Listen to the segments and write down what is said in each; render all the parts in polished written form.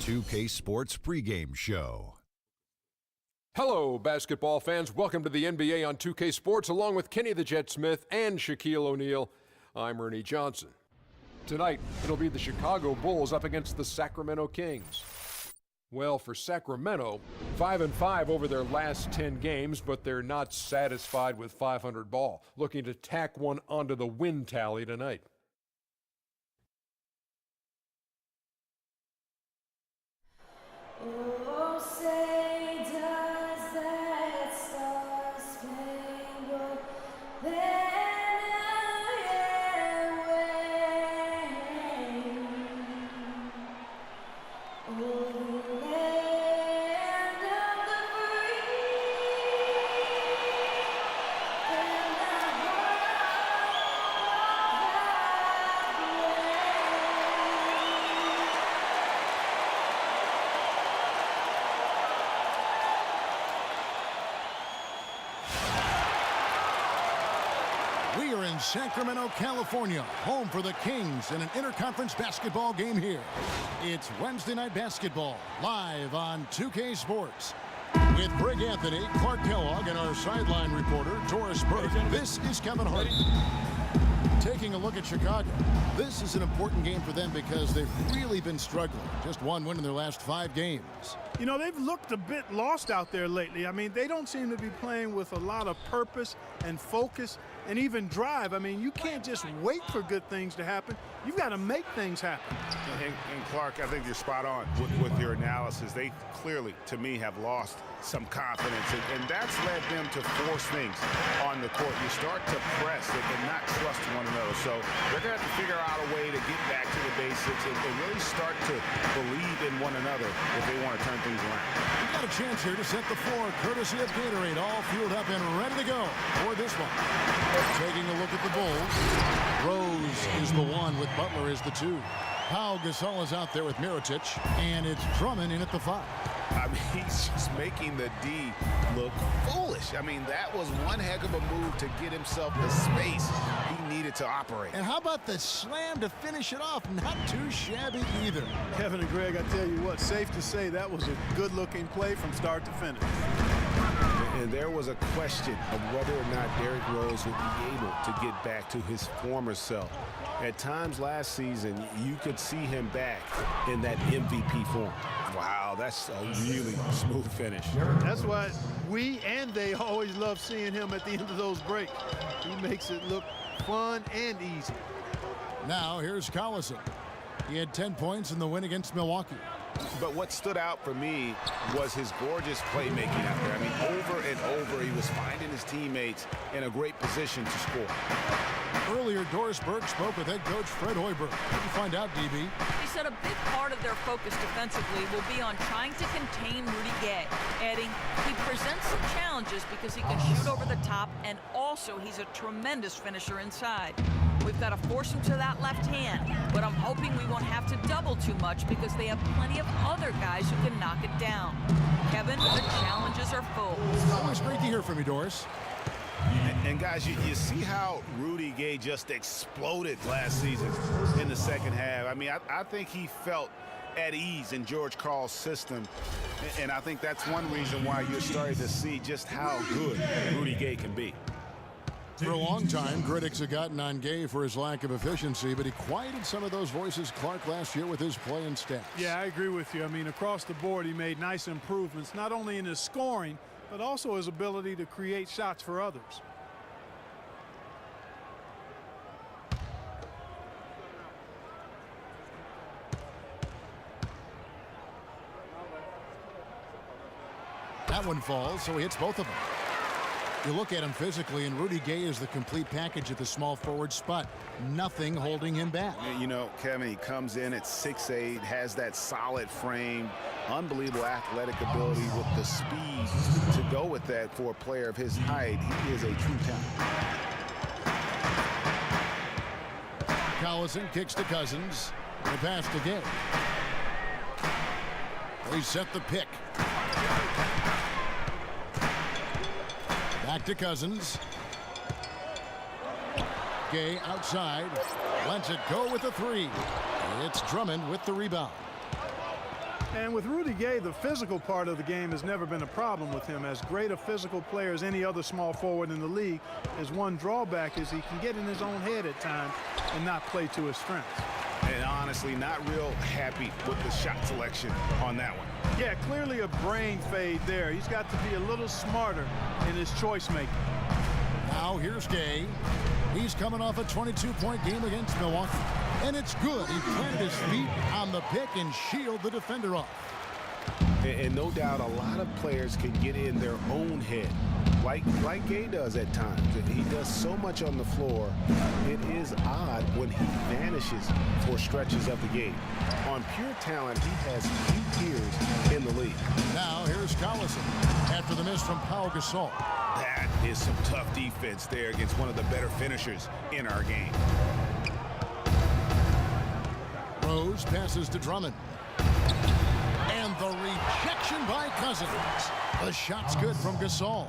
2K Sports pregame show. Hello, basketball fans. Welcome to the NBA on 2K Sports, along with Kenny the Jet Smith and Shaquille O'Neal. I'm Ernie Johnson. Tonight, it'll be the Chicago Bulls up against the Sacramento Kings. Well, for Sacramento, 5-5 over their last 10 games, but they're not satisfied with 500 ball, looking to tack one onto the win tally tonight. Oh, say does that star-spangled banner yet wave? Oh, the land of the free and the heart We are in Sacramento, California, home for the Kings in an interconference basketball game here. It's Wednesday Night Basketball, live on 2K Sports. With Brig Anthony, Clark Kellogg, and our sideline reporter, Doris Burke, this is Kevin Hart. Taking a look at Chicago, this is an important game for them because they've really been struggling. Just one win in their last 5 games. You know, they've looked a bit lost out there lately. I mean, they don't seem to be playing with a lot of purpose and focus and even drive. I mean, you can't just wait for good things to happen. You've got to make things happen. And Clark, I think you're spot on with your analysis. They clearly, to me, have lost some confidence, and that's led them to force things on the court. You start to press and not trust one another. So they're going to have to figure out a way to get back to the basics and really start to believe in one another if they want to turn things around. We've got a chance here to set the floor, courtesy of Gatorade, all fueled up and ready to go for this one. Taking a look at the Bulls, Rose is the 1 with Butler is the 2. Pau Gasol is out there with Mirotic, and it's Drummond in at the 5. I mean, he's just making the D look foolish. I mean, that was one heck of a move to get himself the space he needed to operate. And how about the slam to finish it off? Not too shabby either. Kevin and Greg, I tell you what, safe to say that was a good-looking play from start to finish. And there was a question of whether or not Derrick Rose would be able to get back to his former self. At times last season, you could see him back in that MVP form. Wow, that's a really smooth finish. That's why we and they always love seeing him at the end of those breaks. He makes it look fun and easy. Now here's Collison. He had 10 points in the win against Milwaukee. But what stood out for me was his gorgeous playmaking out there. I mean, over and over, he was finding his teammates in a great position to score. Earlier, Doris Burke spoke with head coach Fred Hoiberg. What did you find out, DB? He said a big part of their focus defensively will be on trying to contain Rudy Gay, adding he presents some challenges because he can shoot over the top, and also he's a tremendous finisher inside. We've got to force him to that left hand, but I'm hoping we won't have to double too much because they have plenty of other guys who can knock it down. Kevin, the challenges are full. Always great to hear from you, Doris. And guys, you see how Rudy Gay just exploded last season in the second half. I mean, I think he felt at ease in George Karl's system, and I think that's one reason why you're starting to see just how good Rudy Gay can be. For a long time, critics have gotten on Gay for his lack of efficiency, but he quieted some of those voices, Clark, last year with his play and stats. Yeah, I agree with you. I mean, across the board, he made nice improvements, not only in his scoring, but also his ability to create shots for others. That one falls, so he hits both of them. You look at him physically, and Rudy Gay is the complete package at the small forward spot. Nothing holding him back. You know, Kevin, he comes in at 6'8", has that solid frame, unbelievable athletic ability with the speed to go with that for a player of his height. He is a true talent. Collison kicks to Cousins. The pass to Gay. They set the pick. Back to Cousins. Gay outside. Lets it go with the 3. It's Drummond with the rebound. And with Rudy Gay, the physical part of the game has never been a problem with him. As great a physical player as any other small forward in the league, his one drawback is he can get in his own head at times and not play to his strengths. And honestly, not real happy with the shot selection on that one. Yeah, clearly a brain fade there. He's got to be a little smarter in his choice making. Now here's Gay. He's coming off a 22-point game against Milwaukee. And it's good. He planted his feet on the pick and shielded the defender off. And no doubt a lot of players can get in their own head, like Gay does at times. He does so much on the floor, it is odd when he vanishes for stretches of the game. On pure talent, he has few years in the league. Now here's Collison after the miss from Pau Gasol. That is some tough defense there against one of the better finishers in our game. Rose passes to Drummond. And the rejection by Cousins. The shot's good from Gasol.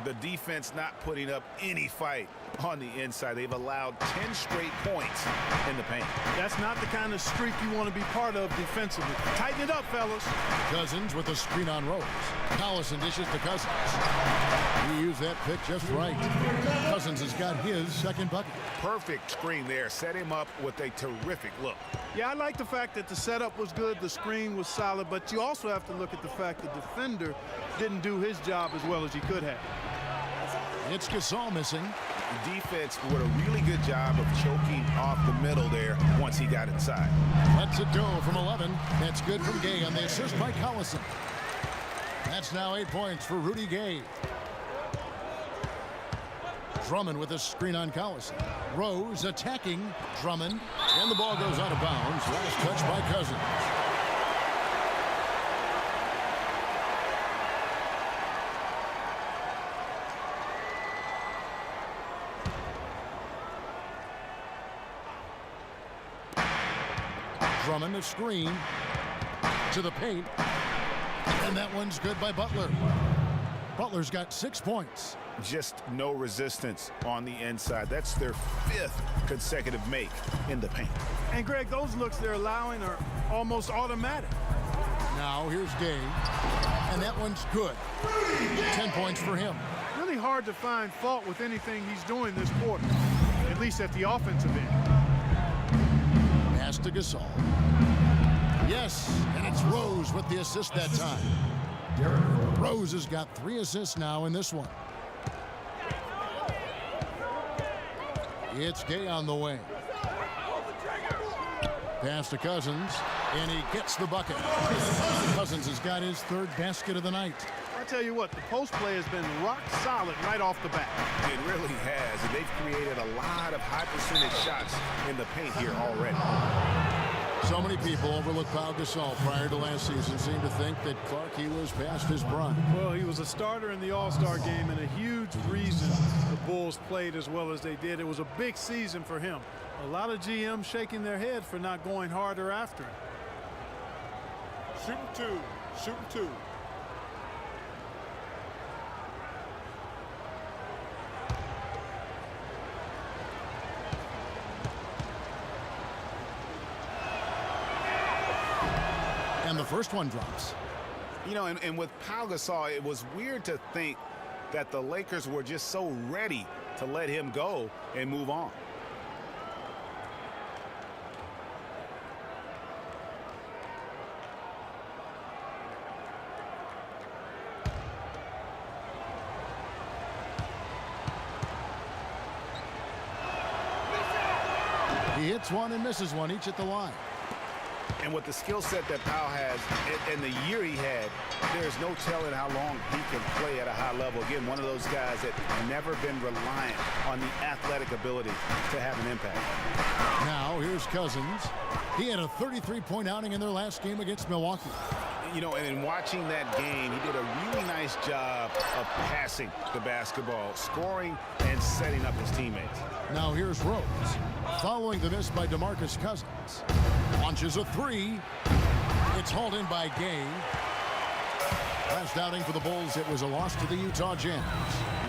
The defense not putting up any fight on the inside. They've allowed 10 straight points in the paint. That's not the kind of streak you want to be part of defensively. Tighten it up, fellas. Cousins with a screen on Rose. Collison dishes to Cousins. He used that pick just right. Cousins has got his second bucket. Perfect screen there. Set him up with a terrific look. Yeah, I like the fact that the setup was good, the screen was solid, but you also have to look at the fact the defender didn't do his job as well as he could have. It's Gasol missing. The defense did a really good job of choking off the middle there once he got inside. Lets it go from 11. That's good from Gay on the assist by Collison. That's now 8 points for Rudy Gay. Drummond with a screen on Collison. Rose attacking Drummond. And the ball goes out of bounds. Last touch by Cousins. Drummond a screen to the paint. And that one's good by Butler. Butler's got 6 points. Just no resistance on the inside. That's their 5th consecutive make in the paint. And Greg, those looks they're allowing are almost automatic. Now here's Gay. And that one's good. 10 points for him. Really hard to find fault with anything he's doing this quarter, at least at the offensive end. Pass to Gasol. Yes, and it's Rose with the assist that time. Rose has got 3 assists now in this one. It's Gay on the wing. Pass to Cousins, and he gets the bucket. Cousins has got his 3rd basket of the night. I tell you what, the post play has been rock solid right off the bat. It really has, and they've created a lot of high percentage shots in the paint here already. So many people overlook Pau Gasol prior to last season, seem to think that Clarkie was past his prime. Well, he was a starter in the All-Star game and a huge reason the Bulls played as well as they did. It was a big season for him. A lot of GMs shaking their head for not going harder after him. Shooting two. And the first one drops. You know, and with Pau Gasol, it was weird to think that the Lakers were just so ready to let him go and move on. He hits one and misses one, each at the line. And with the skill set that Pau has and the year he had, there's no telling how long he can play at a high level. Again, one of those guys that never been reliant on the athletic ability to have an impact. Now here's Cousins. He had a 33-point outing in their last game against Milwaukee. You know, and in watching that game, he did a really nice job of passing the basketball, scoring and setting up his teammates. Now here's Rose. Following the miss by DeMarcus Cousins. Launches a 3. It's hauled in by Gay. Last outing for the Bulls, it was a loss to the Utah Jazz.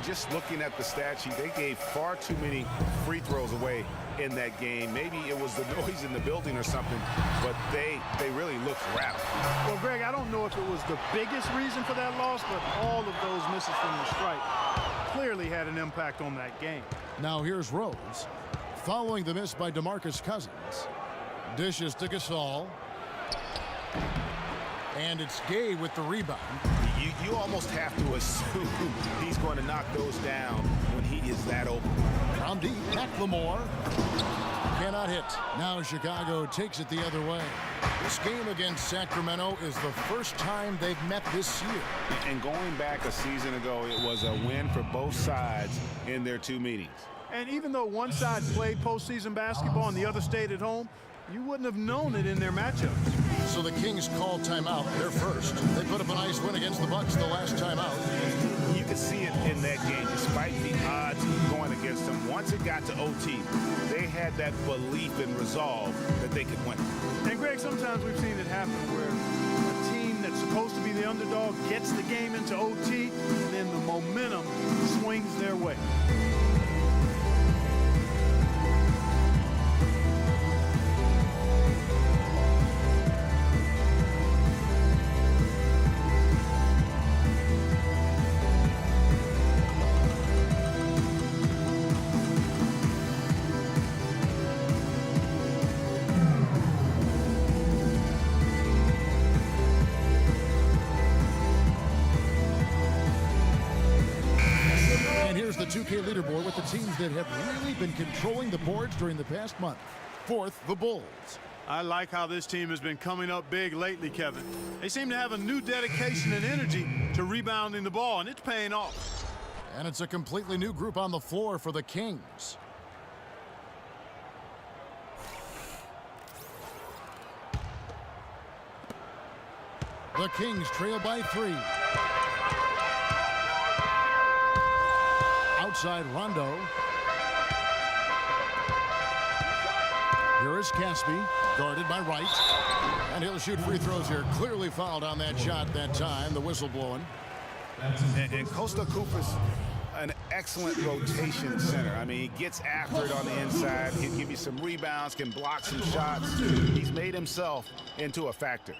Just looking at the stat sheet, they gave far too many free throws away in that game. Maybe it was the noise in the building or something, but they really looked rattled. Well, Greg, I don't know if it was the biggest reason for that loss, but all of those misses from the stripe clearly had an impact on that game. Now here's Rose. Following the miss by DeMarcus Cousins. Dishes to Gasol. And it's Gay with the rebound. You almost have to assume he's going to knock those down when he is that open. From deep, McLemore cannot hit. Now Chicago takes it the other way. This game against Sacramento is the first time they've met this year. And going back a season ago, it was a win for both sides in their two meetings. And even though one side played postseason basketball and the other stayed at home, you wouldn't have known it in their matchups. So the Kings call timeout. They're first. They put up a nice win against the Bucks the last time out. You could see it in that game, despite the odds going against them. Once it got to OT, they had that belief and resolve that they could win. And Greg, sometimes we've seen it happen where a team that's supposed to be the underdog gets the game into OT, and then the momentum swings their way. The 2K leaderboard with the teams that have really been controlling the boards during the past month. Fourth, the Bulls. I like how this team has been coming up big lately, Kevin. They seem to have a new dedication and energy to rebounding the ball, and it's paying off. And it's a completely new group on the floor for the Kings. The Kings trail by 3. Outside Rondo. Here is Caspi, guarded by Wright. And he'll shoot free throws here. Clearly fouled on that shot that time. The whistle blowing. And Costa Koufos, an excellent rotation center. I mean, he gets after it on the inside. He'll give you some rebounds, can block some shots. He's made himself into a factor.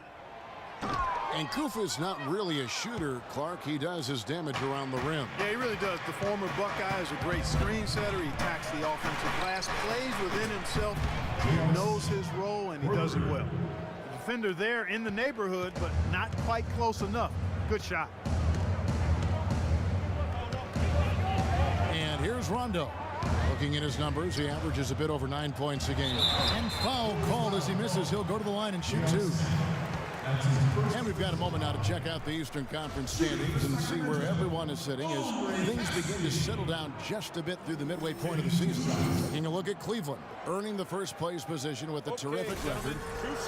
And Koufos not really a shooter, Clark. He does his damage around the rim. Yeah, he really does. The former Buckeye is a great screen setter. He attacks the offensive glass, plays within himself. He knows his role, and he does it well. The defender there in the neighborhood, but not quite close enough. Good shot. And here's Rondo. Looking at his numbers, he averages a bit over 9 points a game. And foul called as he misses. He'll go to the line and shoot 2. And we've got a moment now to check out the Eastern Conference standings and see where everyone is sitting as things begin to settle down just a bit through the midway point of the season. Taking a look at Cleveland, earning the first place position with a terrific record.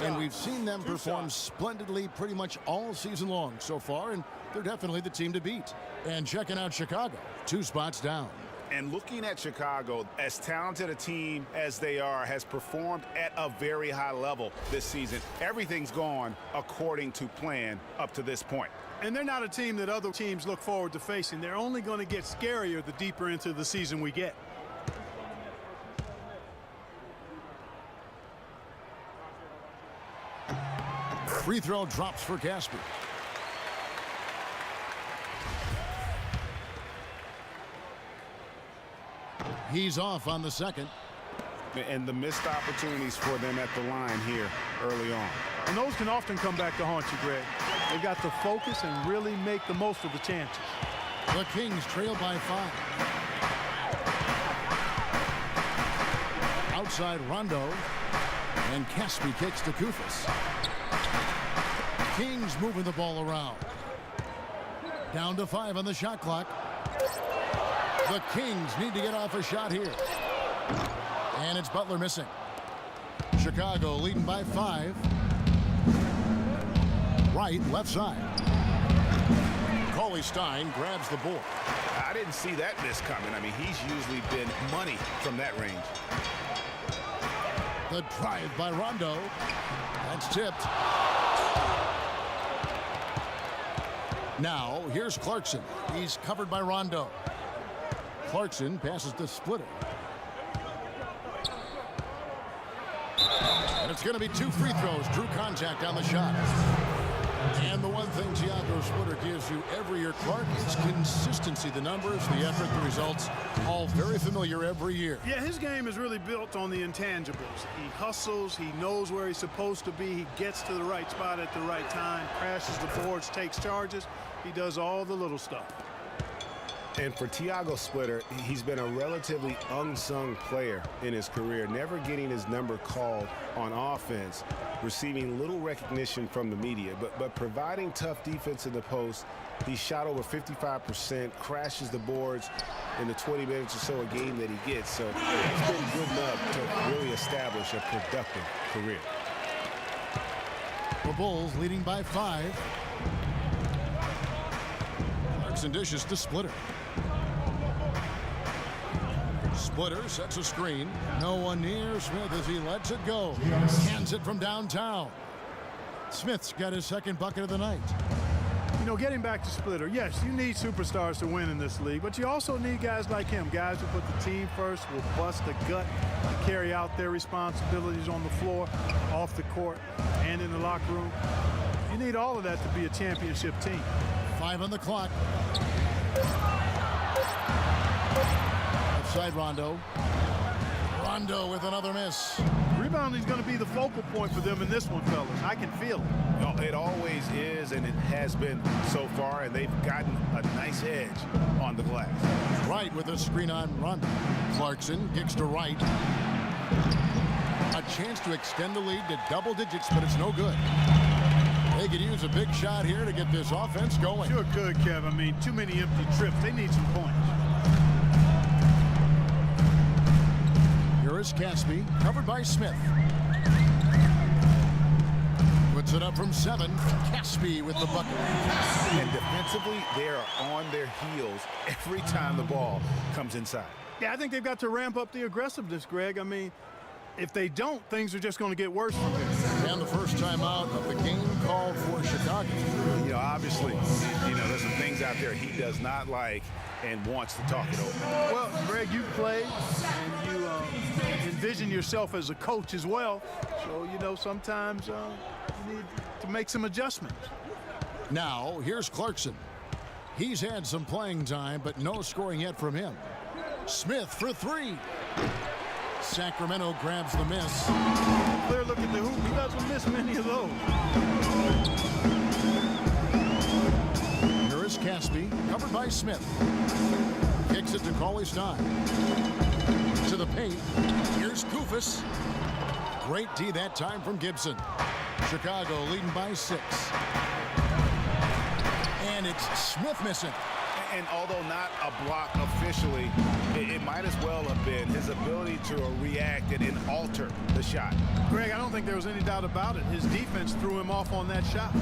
And we've seen them perform splendidly pretty much all season long so far, and they're definitely the team to beat. And checking out Chicago, 2 spots down. And looking at Chicago, as talented a team as they are, has performed at a very high level this season. Everything's gone according to plan up to this point. And they're not a team that other teams look forward to facing. They're only going to get scarier the deeper into the season we get. Free throw drops for Caspi. He's off on the second. And the missed opportunities for them at the line here early on. And those can often come back to haunt you, Greg. They've got to focus and really make the most of the chances. The Kings trail by 5. Outside Rondo. And Caspi kicks to Koufos. Kings moving the ball around. Down to 5 on the shot clock. The Kings need to get off a shot here. And it's Butler missing. Chicago leading by 5. Right, left side. Cauley Stein grabs the board. I didn't see that miss coming. I mean, he's usually been money from that range. The drive by Rondo. That's tipped. Now, here's Clarkson. He's covered by Rondo. Clarkson passes to Splitter. And it's going to be 2 free throws. Drew contact on the shot. And the one thing Tiago Splitter gives you every year, Clark, is consistency. The numbers, the effort, the results, all very familiar every year. Yeah, his game is really built on the intangibles. He hustles, he knows where he's supposed to be, he gets to the right spot at the right time, crashes the boards, takes charges. He does all the little stuff. And for Tiago Splitter, he's been a relatively unsung player in his career, never getting his number called on offense, receiving little recognition from the media, but providing tough defense in the post. He shot over 55%, crashes the boards in the 20 minutes or so a game that he gets. So he's been good enough to really establish a productive career. The Bulls leading by 5. Clarkson dishes to Splitter. Splitter sets a screen. No one near Smith as he lets it go. Hands it from downtown. Smith's got his second bucket of the night. You know, getting back to Splitter, yes, you need superstars to win in this league, but you also need guys like him, guys who put the team first, will bust the gut to carry out their responsibilities on the floor, off the court, and in the locker room. You need all of that to be a championship team. 5 on the clock. Outside Rondo. Rondo with another miss. Rebounding is going to be the focal point for them in this one, fellas. I can feel it. Well, it always is, and it has been so far, and they've gotten a nice edge on the glass. Wright with a screen on Rondo. Clarkson kicks to Wright. A chance to extend the lead to double digits, but it's no good. They could use a big shot here to get this offense going. Sure could, Kev. I mean, too many empty trips. They need some points. Here is Caspi, covered by Smith. Puts it up from 7. Caspi with the bucket. And defensively, they are on their heels every time the ball comes inside. Yeah, I think they've got to ramp up the aggressiveness, Greg. I mean, if they don't, things are just going to get worse from here. And the first time out of the game called for Chicago. You know, obviously, there's some things out there he does not like and wants to talk it over. Well, Greg, you play and you envision yourself as a coach as well. So, sometimes you need to make some adjustments. Now, here's Clarkson. He's had some playing time, but no scoring yet from him. Smith for 3. Sacramento grabs the miss. Clear look at the hoop. He doesn't miss many of those. Here is Caspi, covered by Smith. Kicks it to Cauley-Stein. To the paint. Here's Koufos. Great D that time from Gibson. Chicago leading by 6. And it's Smith missing. And although not a block officially, it might as well have been his ability to react and alter the shot. Greg, I don't think there was any doubt about it. His defense threw him off on that shot.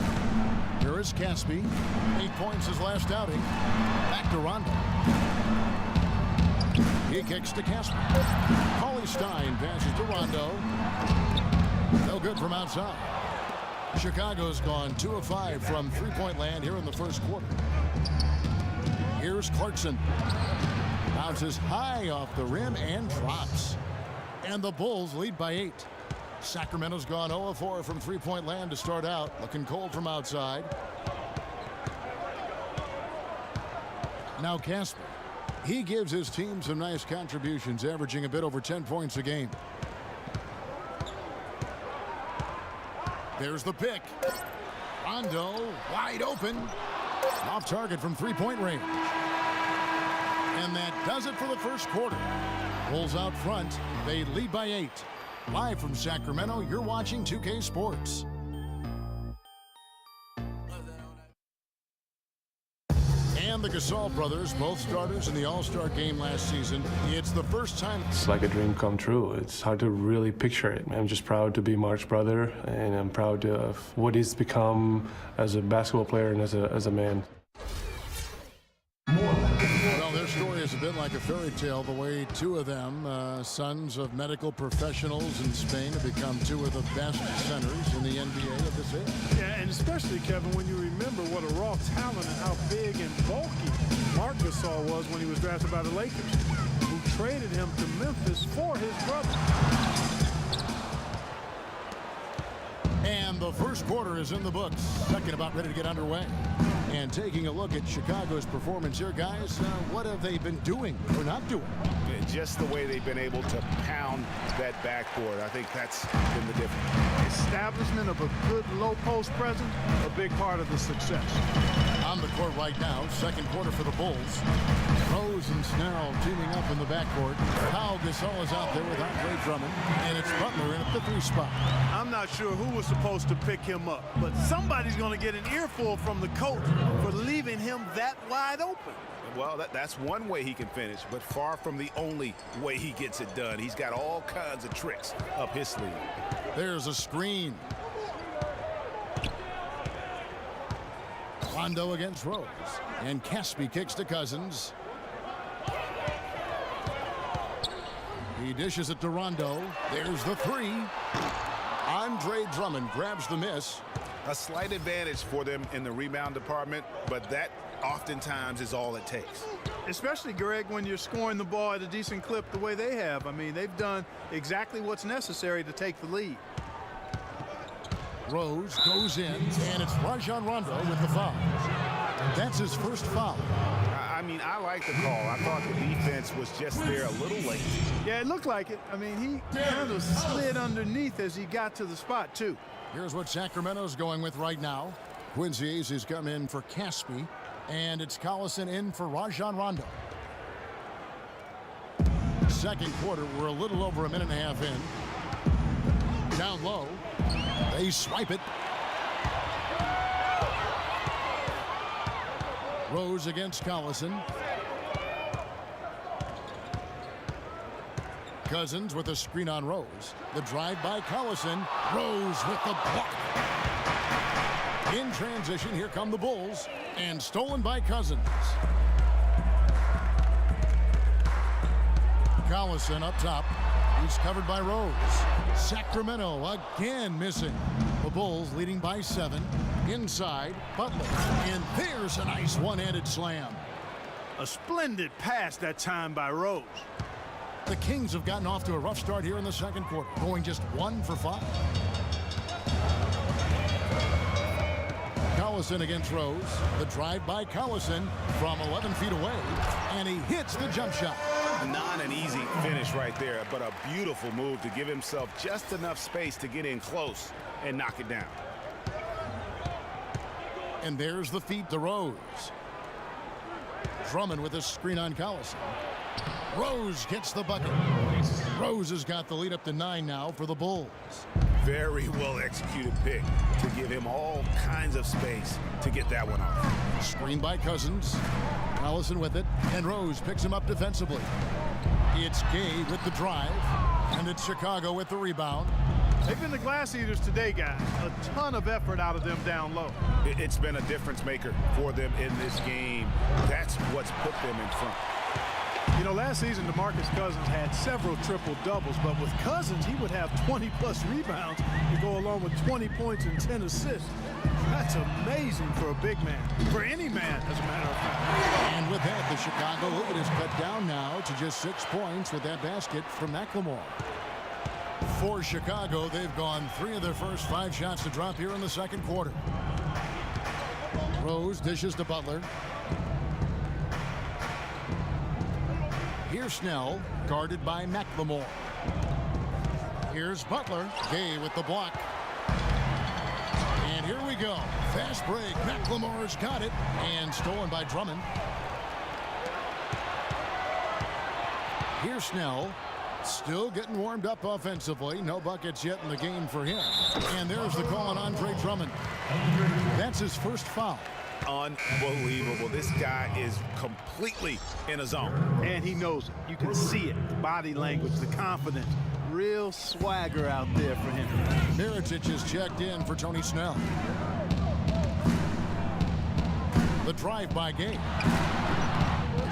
Here is Caspi. 8 points his last outing. Back to Rondo. He kicks to Caspi. Cauley-Stein passes to Rondo. No good from outside. Chicago's gone 2 of 5 from three-point land here in the first quarter. Here's Clarkson. Bounces high off the rim and drops. And the Bulls lead by 8. Sacramento's gone 0 of 4 from three-point land to start out. Looking cold from outside. Now Casper. He gives his team some nice contributions, averaging a bit over 10 points a game. There's the pick. Rondo wide open. Off target from three-point range. And that does it for the first quarter. Bulls out front. They lead by 8. Live from Sacramento, you're watching 2K Sports. And the Gasol brothers, both starters in the All-Star game last season. It's the first time. It's like a dream come true. It's hard to really picture it. I'm just proud to be Mark's brother, and I'm proud of what he's become as a basketball player and as a man. Well, there's story is a bit like a fairy tale, the way two of them, sons of medical professionals in Spain, have become two of the best centers in the NBA of this era. Yeah, and especially, Kevin, when you remember what a raw talent and how big and bulky Marc Gasol was when he was drafted by the Lakers, who traded him to Memphis for his brother. And the first quarter is in the books. Second about ready to get underway. And taking a look at Chicago's performance here, guys, what have they been doing or not doing? Just the way they've been able to pound that backboard. I think that's been the difference. Establishment of a good low post presence, a big part of the success. On the court right now, second quarter for the Bulls. Rose and Snell teaming up in the backcourt. Pau Gasol is out there with Andre Drummond, and it's Butler in at the 3 spot. I'm not sure who was supposed to pick him up, but somebody's going to get an earful from the coach for leaving him that wide open. Well, that's one way he can finish, but far from the only way he gets it done. He's got all kinds of tricks up his sleeve. There's a screen. Rondo against Rose. And Caspi kicks to Cousins. He dishes it to Rondo. There's the 3. Andre Drummond grabs the miss. A slight advantage for them in the rebound department, but that oftentimes is all it takes. Especially, Greg, when you're scoring the ball at a decent clip the way they have. I mean, they've done exactly what's necessary to take the lead. Rose goes in, and it's Rajon Rondo with the foul. That's his first foul. I mean, I like the call. I thought the defense was just there a little late. Yeah, it looked like it. I mean, he kind of slid underneath as he got to the spot, too. Here's what Sacramento's going with right now. Quincy Hayes has come in for Caspi, and it's Collison in for Rajon Rondo. Second quarter, we're a little over a minute and a half in. Down low, they swipe it. Rose against Collison. Cousins with a screen on Rose. The drive by Collison. Rose with the block. In transition, here come the Bulls. And stolen by Cousins. Collison up top. He's covered by Rose. Sacramento again missing. The Bulls leading by 7. Inside, Butler. And there's a nice one-handed slam. A splendid pass that time by Rose. The Kings have gotten off to a rough start here in the second quarter, going just 1 for 5. Collison against Rose. The drive by Collison from 11 feet away, and he hits the jump shot. Not an easy finish right there, but a beautiful move to give himself just enough space to get in close and knock it down. And there's the feed to Rose. Drummond with a screen on Collison. Rose gets the bucket. Rose has got the lead up to 9 now for the Bulls. Very well executed pick to give him all kinds of space to get that one off. Screen by Cousins. Collison with it, and Rose picks him up defensively. It's Gay with the drive, and it's Chicago with the rebound. They've been the glass eaters today, guys. A ton of effort out of them down low. It's been a difference maker for them in this game. That's what's put them in front. You know, last season, DeMarcus Cousins had several triple-doubles, but with Cousins, he would have 20-plus rebounds to go along with 20 points and 10 assists. That's amazing for a big man, for any man, as a matter of fact. And with that, the Chicago lead is cut down now to just 6 points with that basket from McLemore. For Chicago, they've gone 3 of their first 5 shots to drop here in the second quarter. Rose dishes to Butler. Here's Snell, guarded by McLemore. Here's Butler. Gay with the block. And here we go. Fast break. McLemore's got it. And stolen by Drummond. Here's Snell. Still getting warmed up offensively. No buckets yet in the game for him. And there's the call on Andre Drummond. That's his first foul. Unbelievable. This guy is completely in a zone. And he knows it. You can see it. The body language, the confidence. Real swagger out there for him. Mirotic is checked in for Tony Snell. The drive by Gay.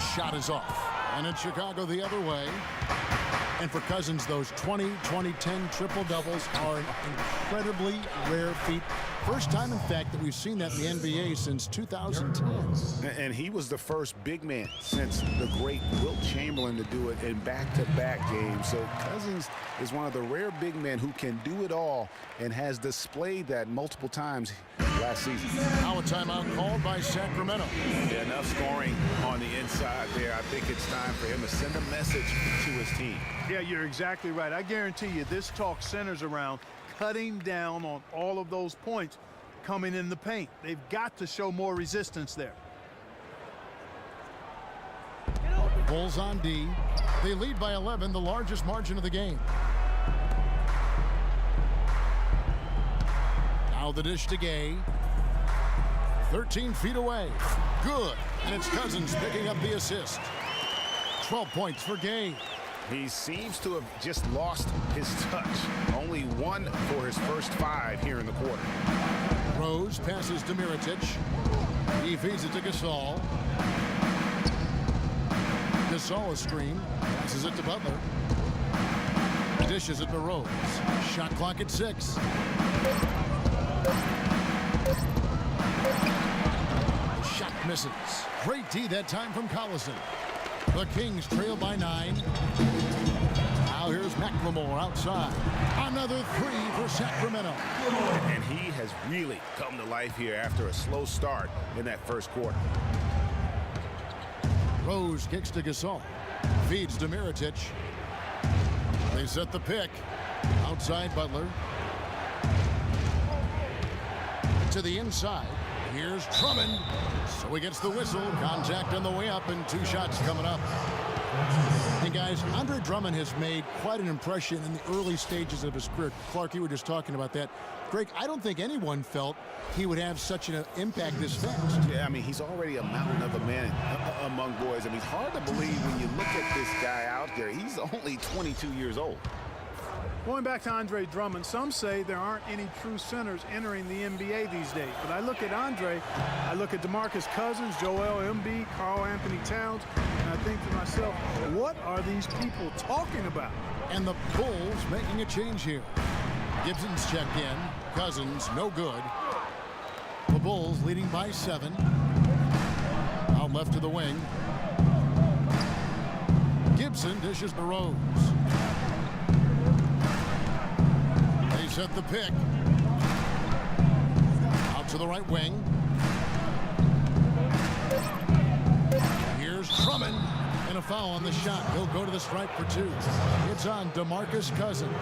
Shot is off. And it's Chicago the other way. And for Cousins, those 20, 20, 10 triple-doubles are an incredibly rare feat. First time, in fact, that we've seen that in the NBA since 2010. And he was the first big man since the great Wilt Chamberlain to do it in back-to-back games. So Cousins is one of the rare big men who can do it all and has displayed that multiple times last season. Now a timeout called by Sacramento. Yeah, enough scoring on the inside there. I think it's time for him to send a message to his team. Yeah, you're exactly right. I guarantee you this talk centers around cutting down on all of those points coming in the paint. They've got to show more resistance there. Bulls on D. They lead by 11, the largest margin of the game. Now the dish to Gay. 13 feet away. Good. And it's Cousins picking up the assist. 12 points for Gay. He seems to have just lost his touch. Only one for his first 5 here in the quarter. Rose passes to Mirotic. He feeds it to Gasol. Gasol a screen. Passes it to Butler. Dishes it to Rose. Shot clock at 6. Shot misses. Great D that time from Collison. The Kings trail by 9. Now here's McLemore outside. Another 3 for Sacramento. And he has really come to life here after a slow start in that first quarter. Rose kicks to Gasol. Feeds to Mirotic. They set the pick. Outside Butler. To the inside. Here's Drummond. So he gets the whistle. Contact on the way up and 2 shots coming up. Hey guys, Andre Drummond has made quite an impression in the early stages of his career. Clark, you were just talking about that. Greg, I don't think anyone felt he would have such an impact this fast. Yeah, I mean, he's already a mountain of a man among boys. I mean, it's hard to believe when you look at this guy out there. He's only 22 years old. Going back to Andre Drummond, some say there aren't any true centers entering the NBA these days. But I look at Andre, I look at DeMarcus Cousins, Joel Embiid, Karl Anthony Towns, and I think to myself, what are these people talking about? And the Bulls making a change here. Gibson's checked in. Cousins, no good. The Bulls leading by 7. Out left to the wing. Gibson dishes to Rose. They set the pick. Out to the right wing. Here's Drummond. And a foul on the shot. He'll go to the stripe for 2. It's on DeMarcus Cousins.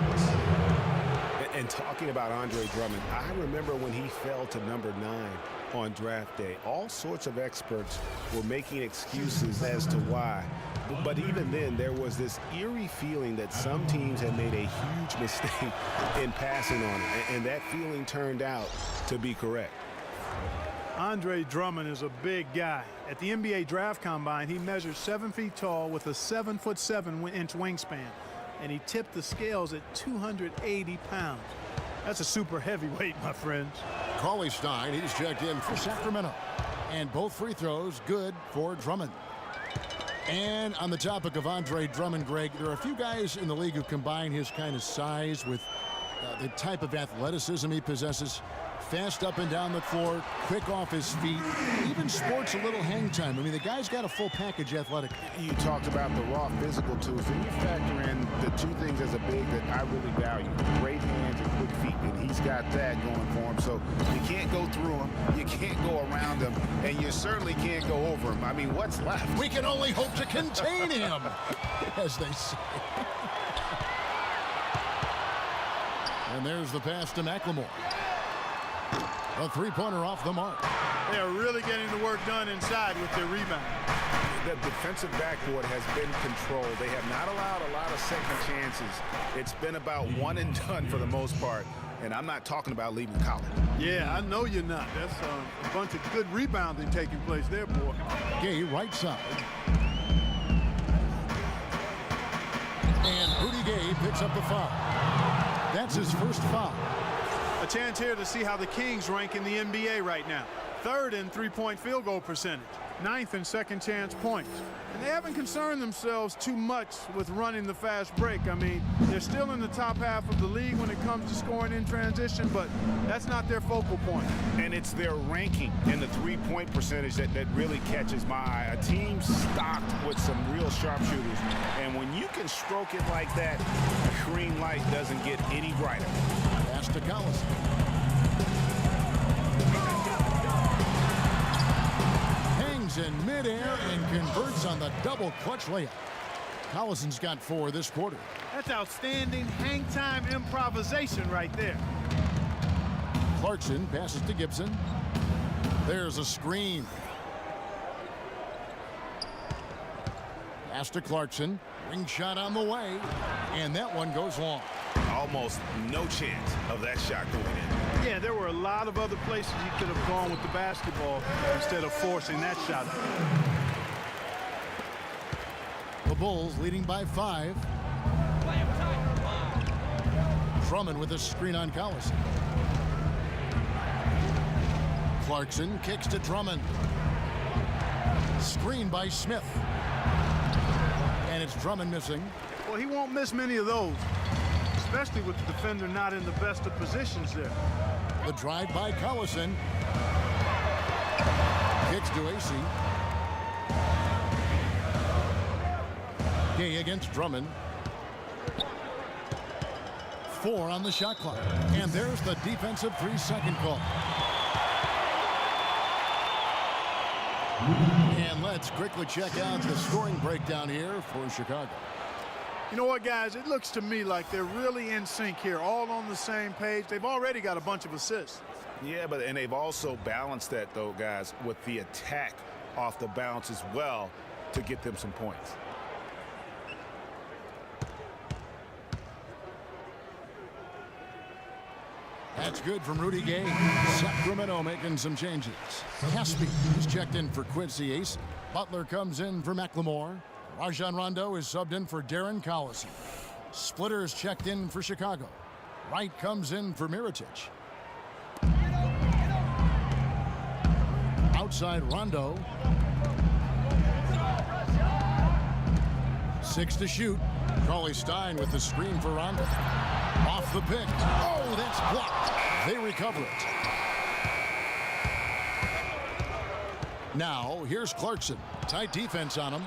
And talking about Andre Drummond, I remember when he fell to number 9 on draft day. All sorts of experts were making excuses as to why. But even then, there was this eerie feeling that some teams had made a huge mistake in passing on it. And that feeling turned out to be correct. Andre Drummond is a big guy. At the NBA Draft Combine, he measures 7 feet tall with a 7'7" wingspan. And he tipped the scales at 280 pounds. That's a super heavyweight, my friends. Cauley Stein, he's checked in for Sacramento. And both free throws good for Drummond. And on the topic of Andre Drummond, Greg, there are a few guys in the league who combine his kind of size with the type of athleticism he possesses. Fast up and down the floor, quick off his feet, even sports a little hang time. I mean, the guy's got a full package athletic. You talked about the raw physical tools. Then you factor in the 2 things as a big that I really value: great hands and quick feet. And he's got that going for him. So you can't go through him, you can't go around him, and you certainly can't go over him. I mean, what's left? We can only hope to contain him, as they say. And there's the pass to McLemore. A 3-pointer off the mark. They are really getting the work done inside with their rebound. The defensive backboard has been controlled. They have not allowed a lot of second chances. It's been about one and done for the most part. And I'm not talking about leaving college. Yeah, I know you're not. That's a bunch of good rebounding taking place there, boy. Gay right side. And Rudy Gay picks up the foul. That's his first foul. A chance here to see how the Kings rank in the NBA right now. third in three-point field goal percentage, ninth in second chance points. And they haven't concerned themselves too much with running the fast break. I mean, they're still in the top half of the league when it comes to scoring in transition, but that's not their focal point. And it's their ranking in the three-point percentage that really catches my eye. A team stocked with some real sharpshooters. And when you can stroke it like that, the green light doesn't get any brighter. Pass to Collison. Hangs in midair and converts on the double clutch layup. Collison's got 4 this quarter. That's outstanding hang time improvisation right there. Clarkson passes to Gibson. There's a screen. Pass to Clarkson. Ring shot on the way. And that one goes long. Almost no chance of that shot going in. Yeah, there were a lot of other places he could have gone with the basketball instead of forcing that shot. The Bulls leading by 5. Drummond with a screen on Collison. Clarkson kicks to Drummond. Screen by Smith. And it's Drummond missing. Well, he won't miss many of those, especially with the defender not in the best of positions there. The drive by Collison. Kicks to AC. Gay against Drummond. 4 on the shot clock. And there's the defensive 3-second call. And let's quickly check out the scoring breakdown here for Chicago. You know what, guys? It looks to me like they're really in sync here, all on the same page. They've already got a bunch of assists. Yeah, and they've also balanced that, though, guys, with the attack off the bounce as well to get them some points. That's good from Rudy Gay. Sacramento making some changes. Caspi is checked in for Quincy Ace. Butler comes in for McLemore. Rajon Rondo is subbed in for Darren Collison. Splitter is checked in for Chicago. Wright comes in for Mirotic. Outside Rondo. 6 to shoot. Cauley Stein with the screen for Rondo. Off the pick. Oh, that's blocked. They recover it. Now, here's Clarkson. Tight defense on him.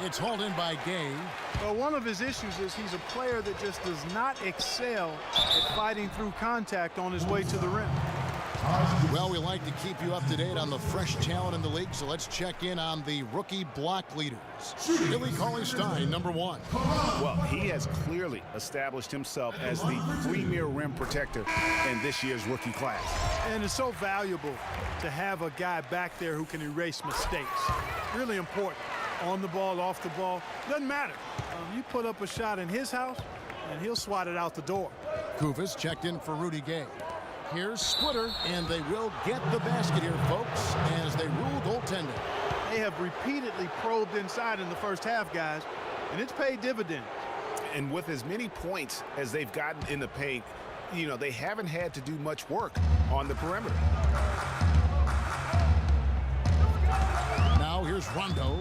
It's hauled in by Gay. Well, one of his issues is he's a player that just does not excel at fighting through contact on his way to the rim. Well, we like to keep you up to date on the fresh talent in the league, so let's check in on the rookie block leaders. Billy Cauley Stein, number 1. Well, he has clearly established himself as the premier rim protector in this year's rookie class. And it's so valuable to have a guy back there who can erase mistakes. Really important. On the ball, off the ball, doesn't matter. You put up a shot in his house, and he'll swat it out the door. Kufis checked in for Rudy Gay. Here's Splitter, and they will get the basket here, folks, as they rule goaltending. They have repeatedly probed inside in the first half, guys, and it's paid dividends. And with as many points as they've gotten in the paint, you know, they haven't had to do much work on the perimeter. Now here's Rondo,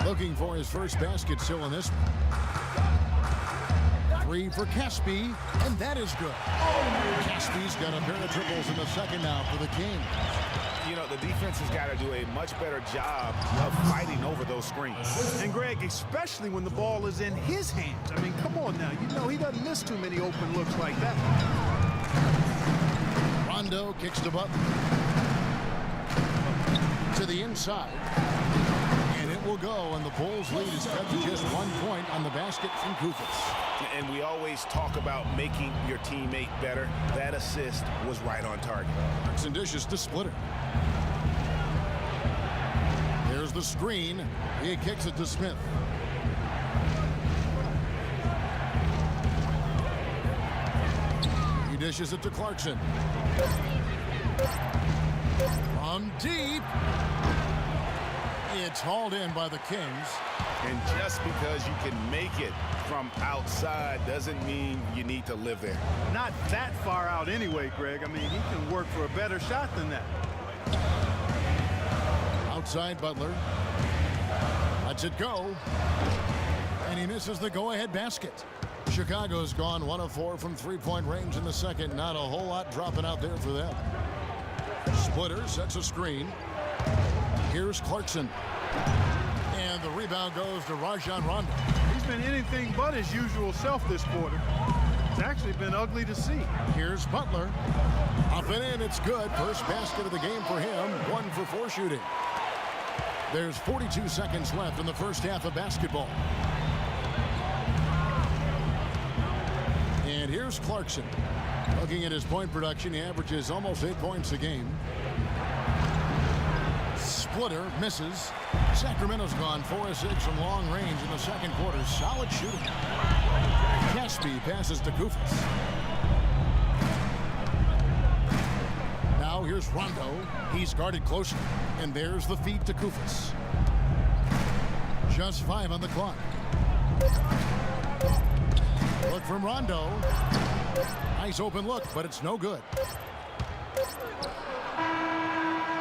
looking for his first basket still in this one. 3 for Caspi, and that is good. Caspi's got a pair of triples in the second now for the Kings. You know, the defense has got to do a much better job of fighting over those screens. And Greg, especially when the ball is in his hands. I mean, come on now. You know he doesn't miss too many open looks like that. Rondo kicks to Butler. To the inside. And it will go, and the Bulls lead is cut to just 1 point on the basket from Kufis. And we always talk about making your teammate better. That assist was right on target. It's dishes to Splitter. There's the screen. He kicks it to Smith. He dishes it to Clarkson. From deep. It's hauled in by the Kings. And just because you can make it from outside doesn't mean you need to live there. Not that far out anyway, Greg. I mean, he can work for a better shot than that. Outside Butler. Lets it go. And he misses the go-ahead basket. Chicago's gone 1 of 4 from three-point range in the second. Not a whole lot dropping out there for them. Splitter sets a screen. Here's Clarkson. And the rebound goes to Rajon Rondo. He's been anything but his usual self this quarter. It's actually been ugly to see. Here's Butler. Up and in, it's good. First basket of the game for him. 1 for 4 shooting. There's 42 seconds left in the first half of basketball. And here's Clarkson. Looking at his point production, he averages almost 8 points a game. Splitter misses. Sacramento's gone 4 of 6 from long range in the second quarter. Solid shooting. Caspi passes to Koufos. Now here's Rondo. He's guarded closely. And there's the feed to Koufos. Just 5 on the clock. Look from Rondo. Nice open look, but it's no good.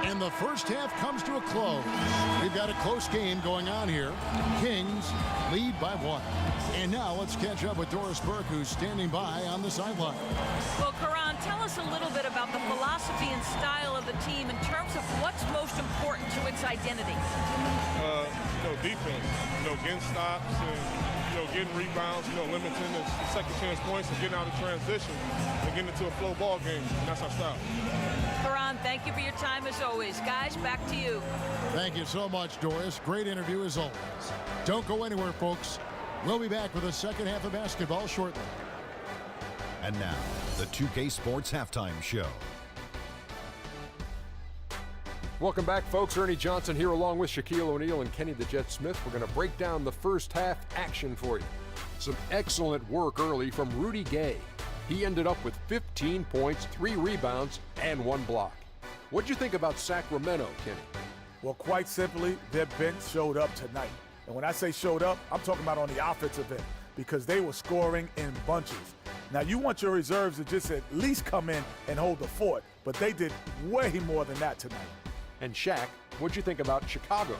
And the first half comes to a close. We've got a close game going on here. Kings lead by 1. And now let's catch up with Doris Burke, who's standing by on the sideline. Well, Karan, tell us a little bit about the philosophy and style of the team in terms of what's most important to its identity. Defense, getting stops and, getting rebounds, limiting the second chance points and getting out of transition and getting into a flow ball game. And that's our style. Karan, thank you for your time as always. Guys, back to you. Thank you so much, Doris. Great interview as always. Don't go anywhere, folks. We'll be back with the second half of basketball shortly. And now, the 2K Sports Halftime Show. Welcome back, folks. Ernie Johnson here along with Shaquille O'Neal and Kenny the Jet Smith. We're going to break down the first half action for you. Some excellent work early from Rudy Gay. He ended up with 15 points, 3 rebounds, and 1 block. What'd you think about Sacramento, Kenny? Well, quite simply, their bench showed up tonight. And when I say showed up, I'm talking about on the offensive end because they were scoring in bunches. Now, you want your reserves to just at least come in and hold the fort, but they did way more than that tonight. And Shaq, what'd you think about Chicago?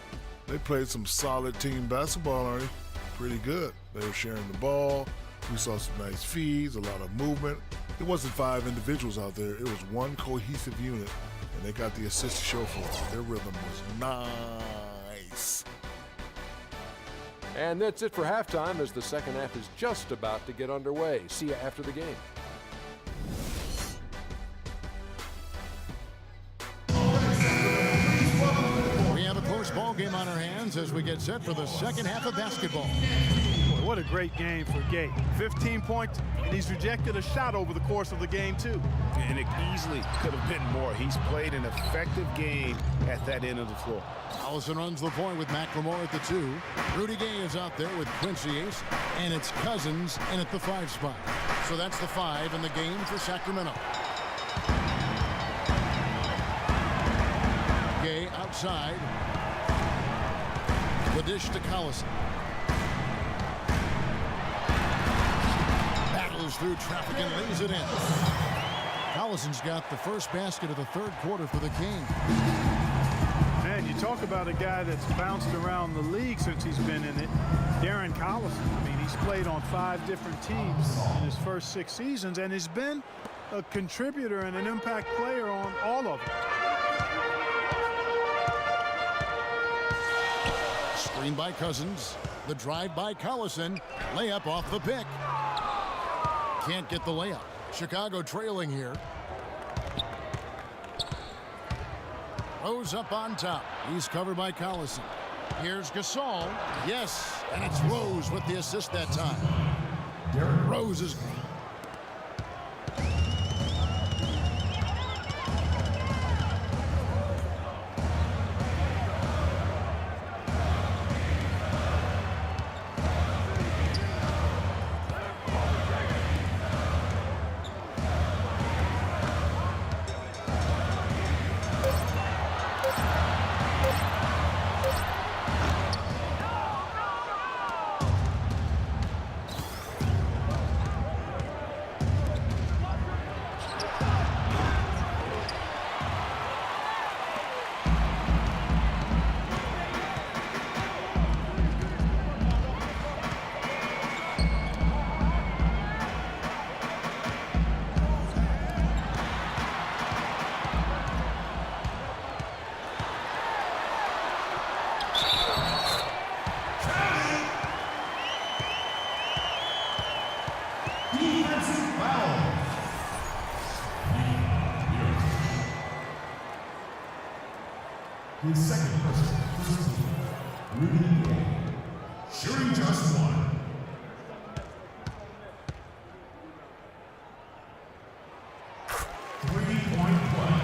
They played some solid team basketball, Ernie. Pretty good. They were sharing the ball. We saw some nice feeds, a lot of movement. It wasn't 5 individuals out there. It was one cohesive unit, and they got the assist to show for it. Their rhythm was nice. And that's it for halftime as the second half is just about to get underway. See you after the game. We have a close ball game on our hands as we get set for the second half of basketball. Boy, what a great game for Gay. 15 points, and he's rejected a shot over the course of the game, too. And it easily could have been more. He's played an effective game at that end of the floor. Allison runs the point with McLemore at the 2. Rudy Gay is out there with Quincy Ace, and it's Cousins in at the 5 spot. So that's the 5 in the game for Sacramento. Gay outside. The dish to Collison. Battles through traffic and lays it in. Collison's got the first basket of the third quarter for the Kings. Man, you talk about a guy that's bounced around the league since he's been in it. Darren Collison. I mean, he's played on 5 different teams in his first 6 seasons and has been a contributor and an impact player on all of them. Screen by Cousins. The drive by Collison. Layup off the pick. Can't get the layup. Chicago trailing here. Rose up on top. He's covered by Collison. Here's Gasol. Yes, and it's Rose with the assist that time. Rose is... His second person, first team, Rudy Gay. Shooting just one. Three-point play.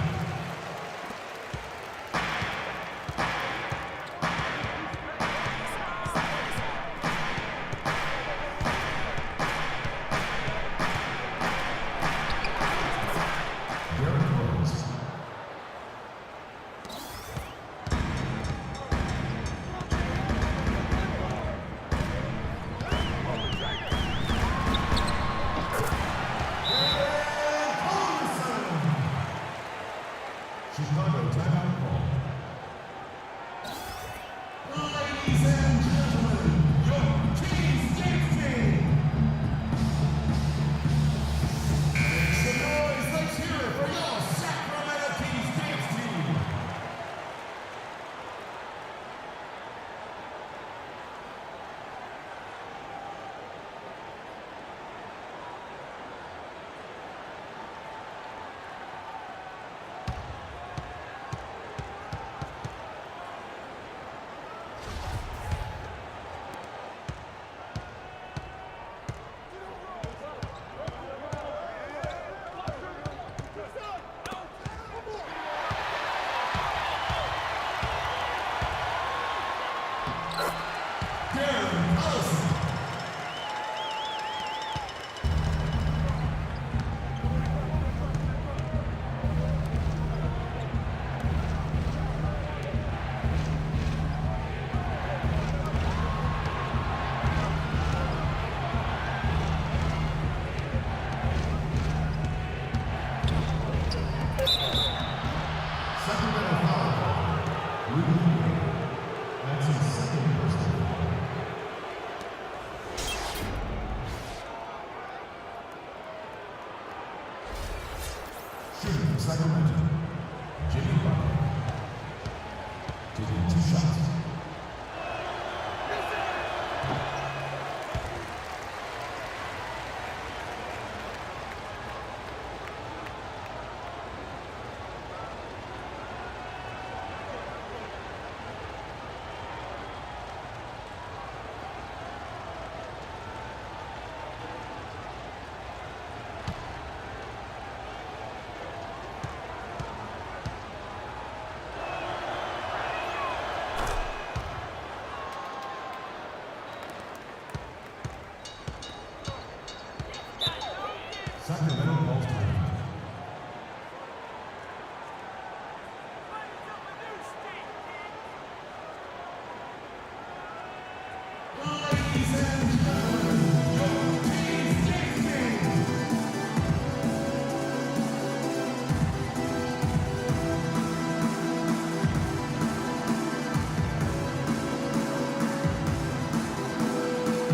Chicago timeout call. Ladies and gentlemen, your Kings dance team. Make some noise, let's hear it for your Sacramento Kings dance team. Sacramento foul call. Rudy Gay. That's his second personal. Shooting for Sacramento, Jimmy Butler. Taking 2 shots. Sacramento calls time. Ladies and gentlemen, your Kings dance team.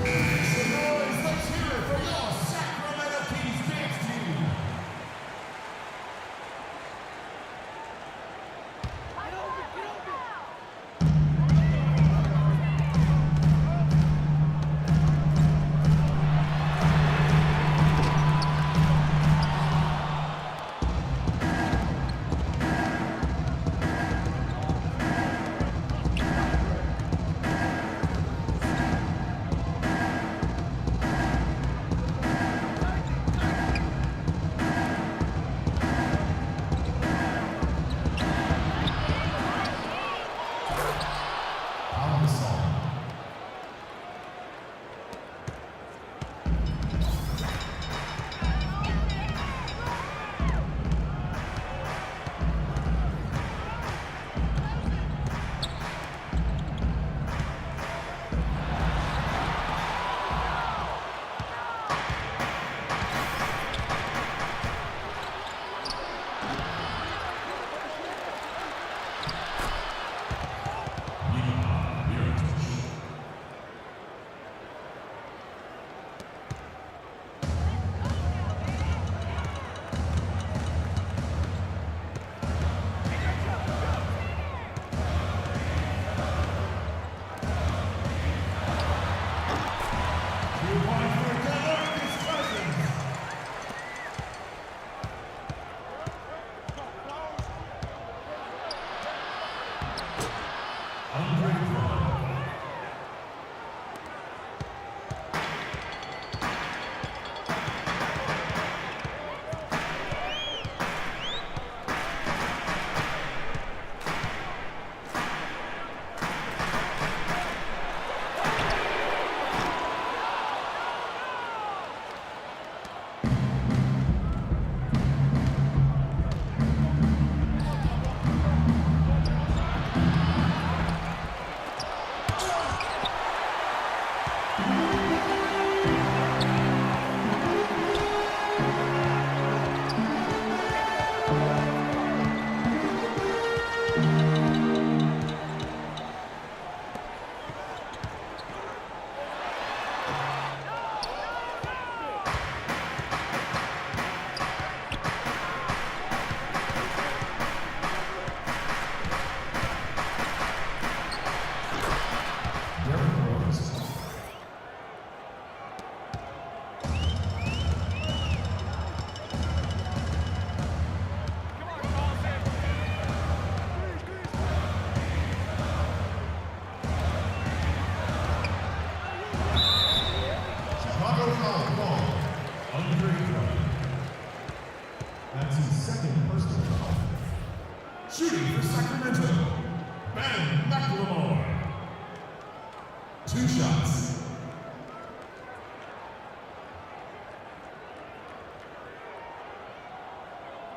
Make some noise, let's hear it for your Sacramento Kings dance team. Chicago foul ball. Ungrade run. That's his second personal foul. Shooting for Sacramento. Ben McLemore. 2 shots.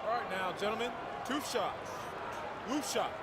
All right now, gentlemen, 2 shots. Loose shots.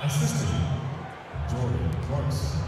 Assistant, Jordan Clarkson.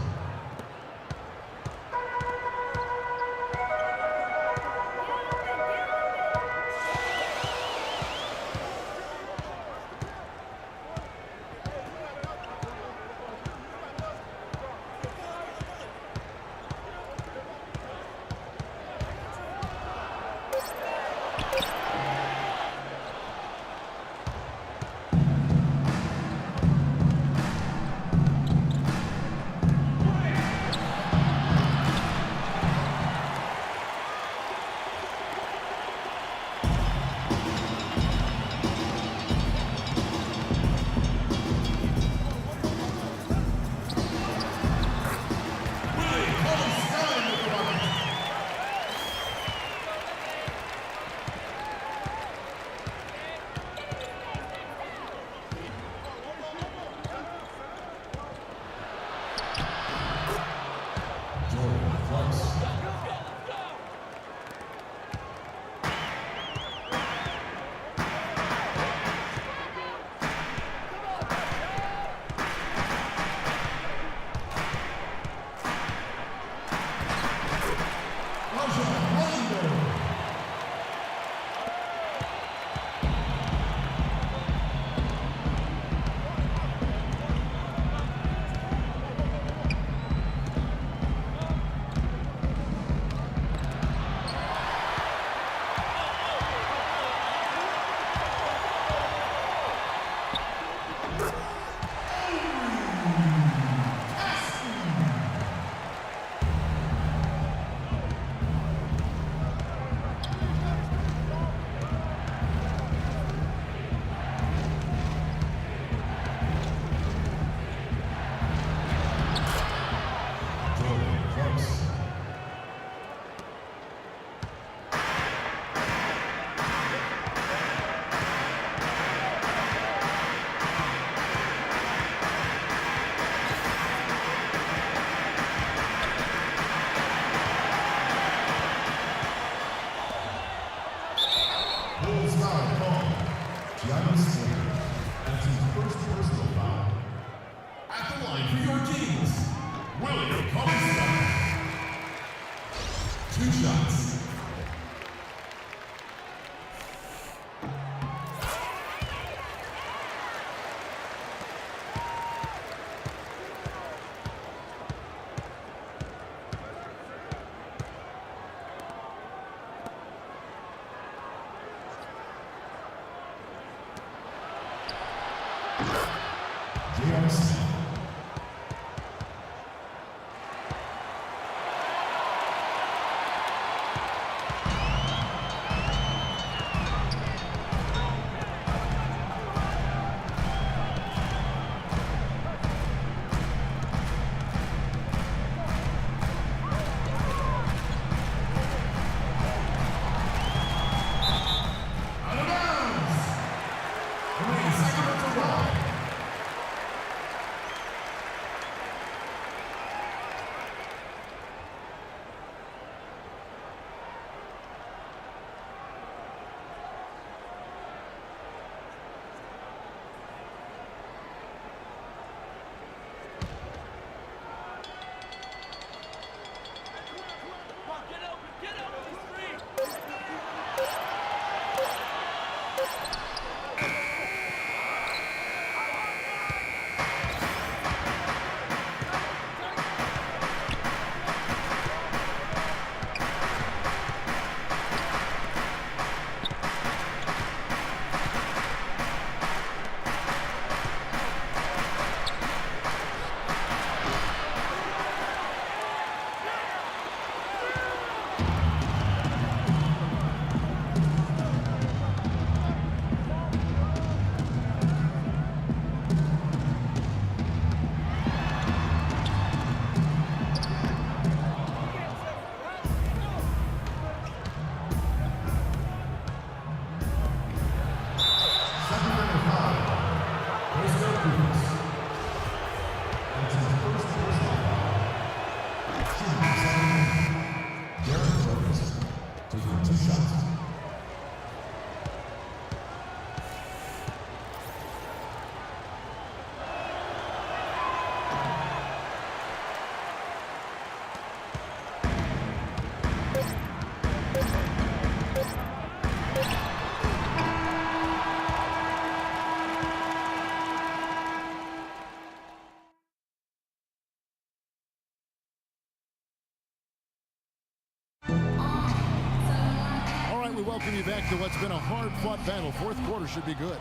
DRC. We welcome you back to what's been a hard-fought battle. Fourth quarter should be good.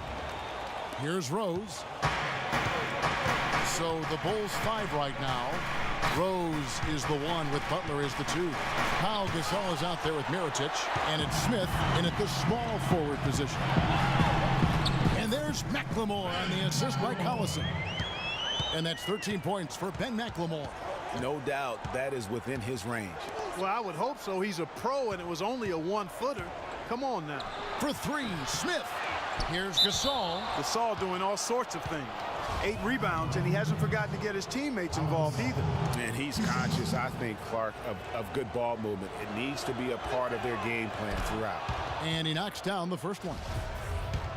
Here's Rose. So the Bulls 5 right now. Rose is the 1 with Butler is the 2. Pau Gasol is out there with Mirotic, and it's Smith in at the small forward position. And there's McLemore on the assist by Collison. And that's 13 points for Ben McLemore. No doubt that is within his range. Well, I would hope so. He's a pro, and it was only a one-footer. Come on now. For 3, Smith. Here's Gasol. Gasol doing all sorts of things. 8 rebounds, and he hasn't forgotten to get his teammates involved either. And he's conscious, I think, Clark, of good ball movement. It needs to be a part of their game plan throughout. And he knocks down the first one.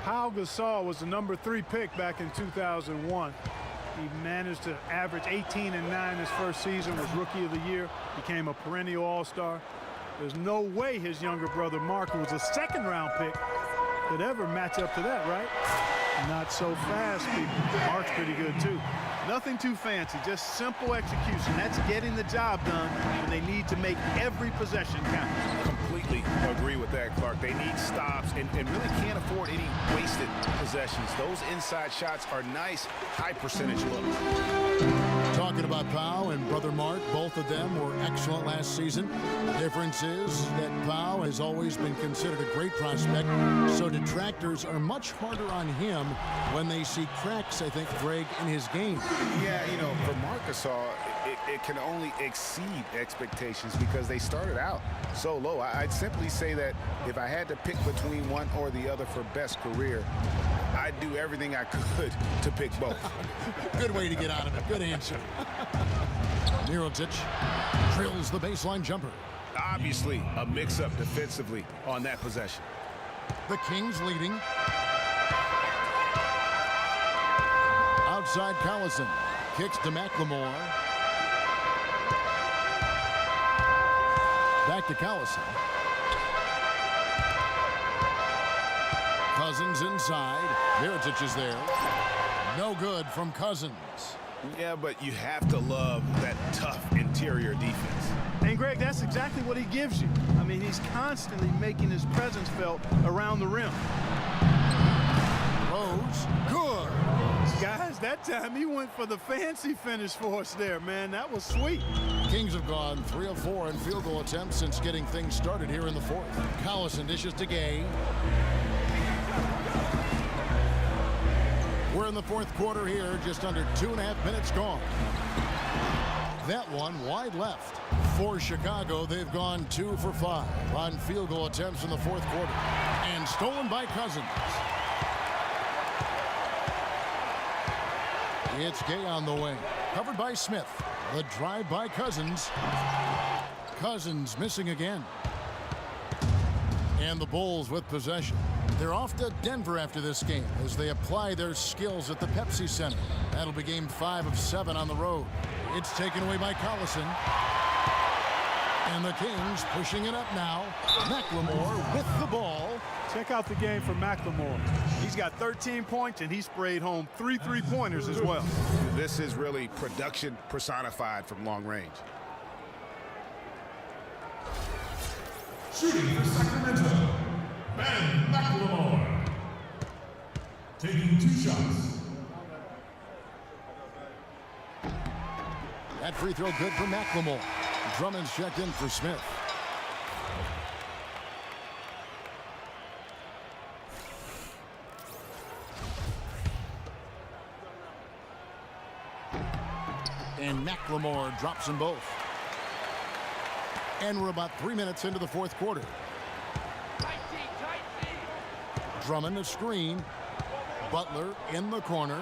Pau Gasol was the number 3 pick back in 2001. He managed to average 18 and 9 his first season, was Rookie of the Year, became a perennial All-Star. There's no way his younger brother Mark, who was a second-round pick, could ever match up to that, right? Not so fast, people. Mark's pretty good, too. Nothing too fancy, just simple execution. That's getting the job done when they need to make every possession count. Completely agree with that, Clark. They need stops and really can't afford any wasted possessions. Those inside shots are nice, high percentage looks. Talking about Pau and brother Mark, both of them were excellent last season. The difference is that Pau has always been considered a great prospect, so detractors are much harder on him when they see cracks, I think, Greg, in his game. Yeah, you know, for Marc Gasol, it can only exceed expectations because they started out so low. I'd simply say that if I had to pick between one or the other for best career, I'd do everything I could to pick both. Good way to get out of it. Good answer. Mirotic drills the baseline jumper. Obviously, a mix-up defensively on that possession. The Kings leading. Outside Collison. Kicks to McLemore. Back to Collison. Cousins inside. Mirotic is there. No good from Cousins. Yeah, but you have to love that tough interior defense. And Greg, that's exactly what he gives you. I mean, he's constantly making his presence felt around the rim. Rose Rose. Good. Guys, that time he went for the fancy finish for us there, man. That was sweet. Kings have gone 3 of 4 in field goal attempts since getting things started here in the fourth. Collison dishes to Gay. We're in the fourth quarter here, just under 2.5 minutes gone. That one wide left. For Chicago, they've gone 2 for 5 on field goal attempts in the fourth quarter. And stolen by Cousins. It's Gay on the wing. Covered by Smith. The drive by Cousins. Cousins missing again. And the Bulls with possession. They're off to Denver after this game as they apply their skills at the Pepsi Center. That'll be game 5 of 7 on the road. It's taken away by Collison. And the Kings pushing it up now. McLemore with the ball. Check out the game for McLemore. He's got 13 points, and he sprayed home 3 3-pointers as well. This is really production personified from long range. Shooting for Sacramento, Ben McLemore. Taking 2 shots. That free throw good for McLemore. Drummond's checked in for Smith. And McLemore drops them both. And we're about 3 minutes into the fourth quarter. Drummond a screen. Butler in the corner.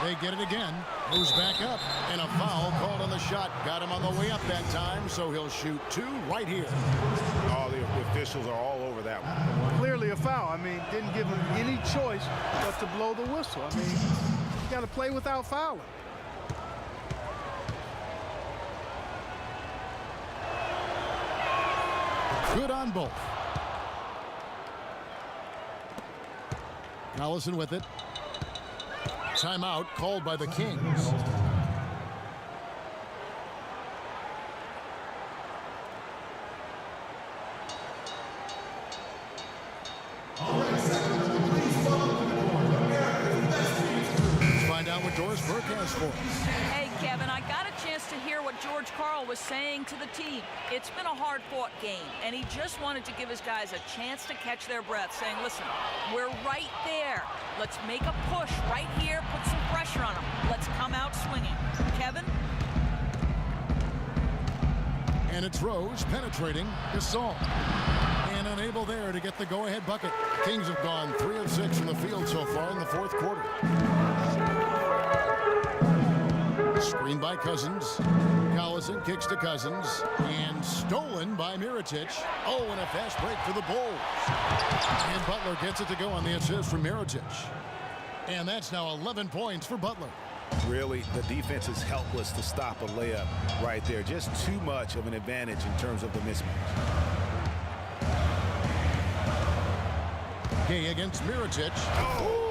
They get it again. Moves back up. And a foul called on the shot. Got him on the way up that time, so he'll shoot 2 right here. All the officials are all over that one. Clearly a foul. I mean, didn't give him any choice but to blow the whistle. I mean, you got to play without fouling. Good on both. Collison with it. Timeout called by the Kings. Let's find out what Doris Burke has for us. Hey, Kevin, I got a chance to hear what George Karl was saying to the team. It's been a hard-fought game, and he just wanted to give his guys a chance to catch their breath, saying, listen, we're right there. Let's make a push right here, put some pressure on them. Let's come out swinging. Kevin? And it's Rose penetrating Gasol. And unable there to get the go-ahead bucket. Kings have gone 3 of 6 from the field so far in the fourth quarter. Screen by Cousins. Collison kicks to Cousins. And stolen by Mirotic. Oh, and a fast break for the Bulls. And Butler gets it to go on the assist from Mirotic. And that's now 11 points for Butler. Really, the defense is helpless to stop a layup right there. Just too much of an advantage in terms of the mismatch. Gay against Mirotic. Oh.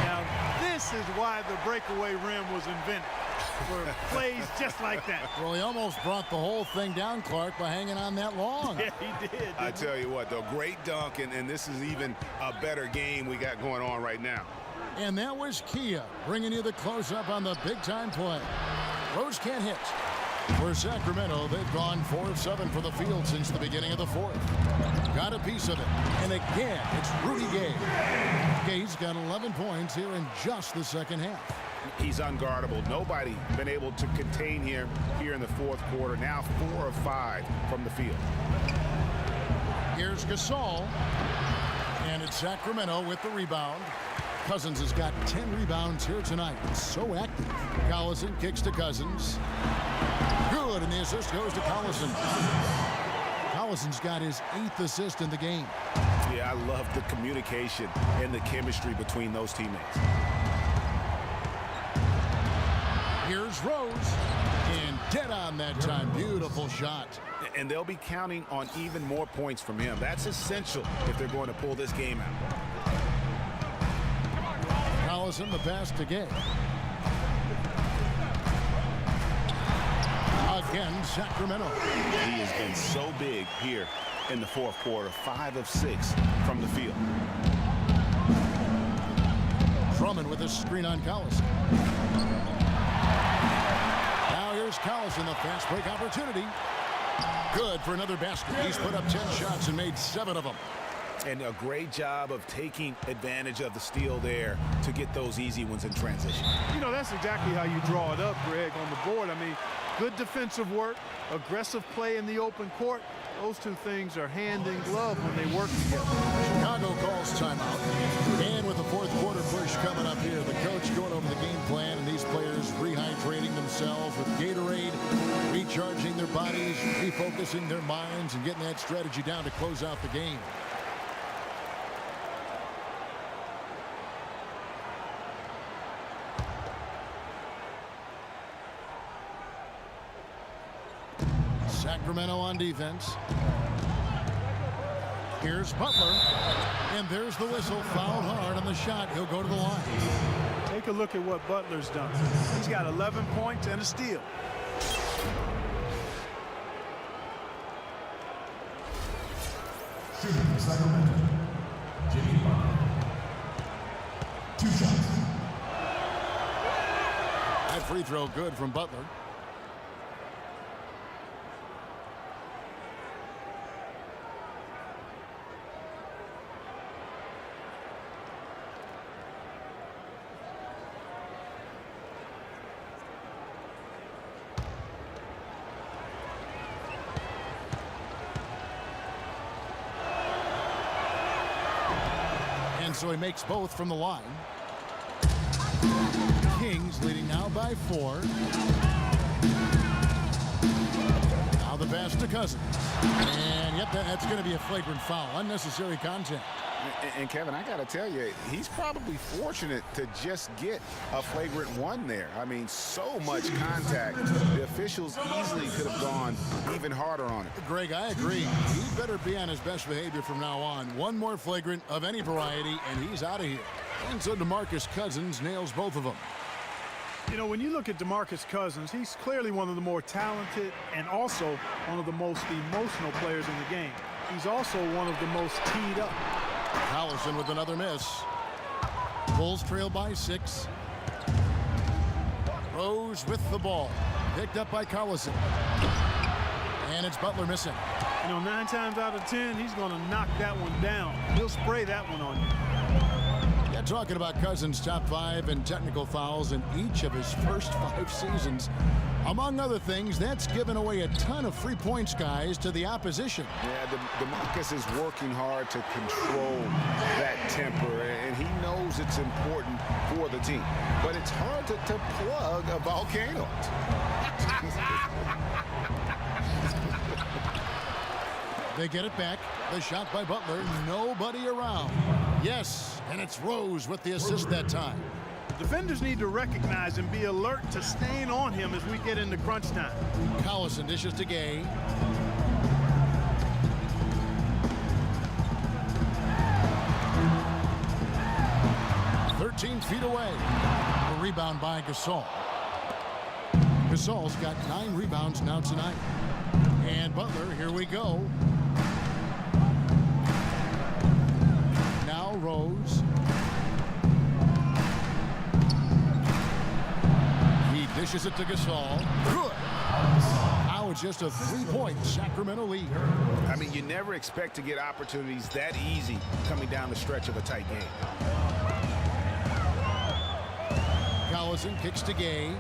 Now, this is why the breakaway rim was invented. For plays just like that. Well, he almost brought the whole thing down, Clark, by hanging on that long. Yeah, he did. I tell you what, though, great dunk, and this is even a better game we got going on right now. And that was Kia bringing you the close-up on the big-time play. Rose can't hit. For Sacramento, they've gone 4 of 7 for the field since the beginning of the fourth. Got a piece of it. And again, it's Rudy Gay. Gay's got 11 points here in just the second half. He's unguardable. Nobody been able to contain him here in the fourth quarter. Now 4 of 5 from the field. Here's Gasol. And it's Sacramento with the rebound. Cousins has got 10 rebounds here tonight. So active. Collison kicks to Cousins. Good, and the assist goes to Collison. Collison's got his 8th assist in the game. Yeah, I love the communication and the chemistry between those teammates. Here's Rose. And dead on that time. Beautiful shot. And they'll be counting on even more points from him. That's essential if they're going to pull this game out. Collison, the pass to Gay. Again, Sacramento. He has been so big here in the fourth quarter. 5 of 6 from the field. with a screen on Collison. Now here's Collison, the fast break opportunity. Good for another basket. He's put up 10 shots and made 7 of them. And a great job of taking advantage of the steal there to get those easy ones in transition. You know, that's exactly how you draw it up, Greg, on the board. I mean, good defensive work, aggressive play in the open court. Those two things are hand in glove when they work together. Chicago calls timeout. And with the fourth quarter push coming up here, the coach going over the game plan and these players rehydrating themselves with Gatorade, recharging their bodies, refocusing their minds, and getting that strategy down to close out the game. Sacramento on defense. Here's Butler. And there's the whistle. Fouled hard on the shot. He'll go to the line. Take a look at what Butler's done. He's got 11 points and a steal. Shooting for Sacramento, Jimmy Butler. 2 shots. That free throw good from Butler. So he makes both from the line. Kings leading now by 4. Now the pass to Cousins. And yep, that's going to be a flagrant foul. Unnecessary contact. And Kevin, I got to tell you, he's probably fortunate to just get a flagrant 1 there. I mean, so much contact. The officials easily could have gone even harder on it. Greg, I agree. He better be on his best behavior from now on. One more flagrant of any variety, and he's out of here. And so DeMarcus Cousins nails both of them. You know, when you look at DeMarcus Cousins, he's clearly one of the more talented and also one of the most emotional players in the game. He's also one of the most teed up. Collison with another miss. Bulls trail by 6. Rose with the ball. Picked up by Collison. And it's Butler missing. You know, 9 times out of 10, he's going to knock that one down. He'll spray that one on you. Yeah, talking about Cousins' top 5 in technical fouls in each of his first 5 seasons. Among other things, that's given away a ton of free points, guys, to the opposition. Yeah, DeMarcus is working hard to control that temper, and he knows it's important for the team. But it's hard to plug a volcano. They get it back. The shot by Butler. Nobody around. Yes, and it's Rose with the assist that time. Defenders need to recognize and be alert to staying on him as we get into crunch time. Collison dishes to Gay. Feet away. A rebound by Gasol. Gasol's got 9 rebounds now tonight. And Butler, here we go. Now Rose. He dishes it to Gasol. Good. Now it's just a 3-point Sacramento lead. I mean, you never expect to get opportunities that easy coming down the stretch of a tight game. Collison kicks to Gay.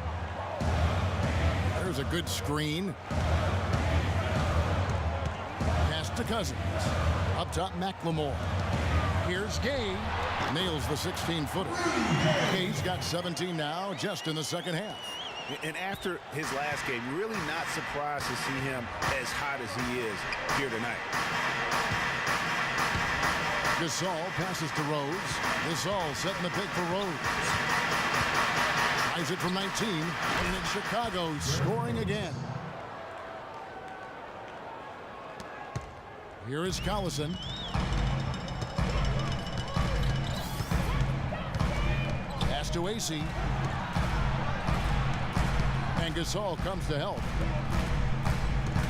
There's a good screen. Pass to Cousins. Up top, McLemore. Here's Gay. Nails the 16-footer. Gay's got 17 now, just in the second half. And after his last game, you're really not surprised to see him as hot as he is here tonight. Gasol passes to Rose. Gasol setting the pick for Rose. Ties it from 19, and it's Chicago scoring again. Here is Collison. Pass to AC. And Gasol comes to help.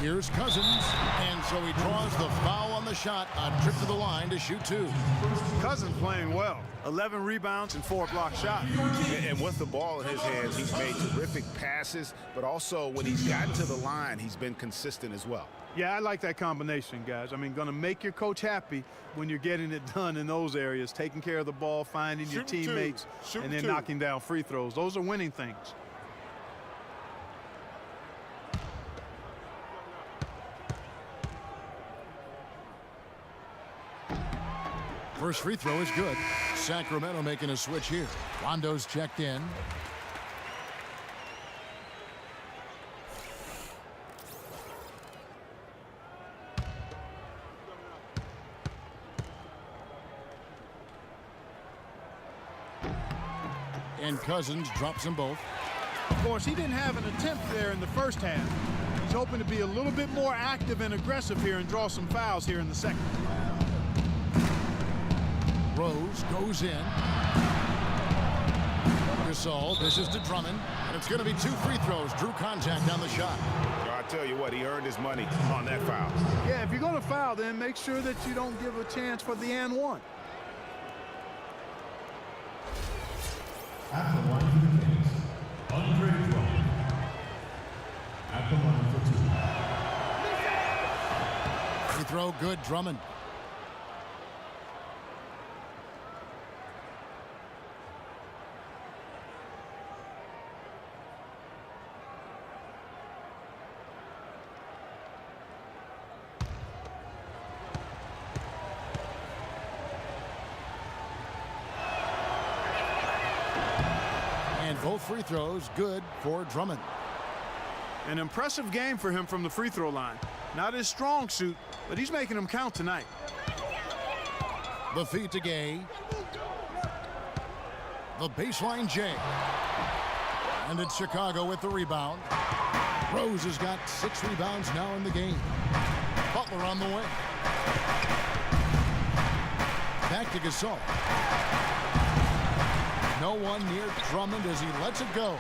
Here's Cousins, and so he draws the foul on the shot. A trip to the line to shoot 2. Cousins playing well. 11 rebounds and 4 block shots. And with the ball in his hands, he's made terrific passes, but also when he's gotten to the line, he's been consistent as well. Yeah, I like that combination, guys. I mean, going to make your coach happy when you're getting it done in those areas, taking care of the ball, finding your teammates, and then knocking down free throws. Those are winning things. First free throw is good. Sacramento making a switch here. Rondo's checked in. And Cousins drops them both. Of course, he didn't have an attempt there in the first half. He's hoping to be a little bit more active and aggressive here and draw some fouls here in the second. Rose goes in. Gasol dishes to Drummond, and it's going to be 2 free throws. Drew contact on the shot. I tell you what, he earned his money on that foul. Yeah, if you're going to foul, then make sure that you don't give a chance for the and one. At the line for the Kings, Andre Drummond. At the line for 2. Free throw good, Drummond. Both free throws good for Drummond. An impressive game for him from the free throw line. Not his strong suit, but he's making them count tonight. The feed to Gay. The baseline J. And it's Chicago with the rebound. Rose has got 6 rebounds now in the game. Butler on the way. Back to Gasol. No one near Drummond as he lets it go.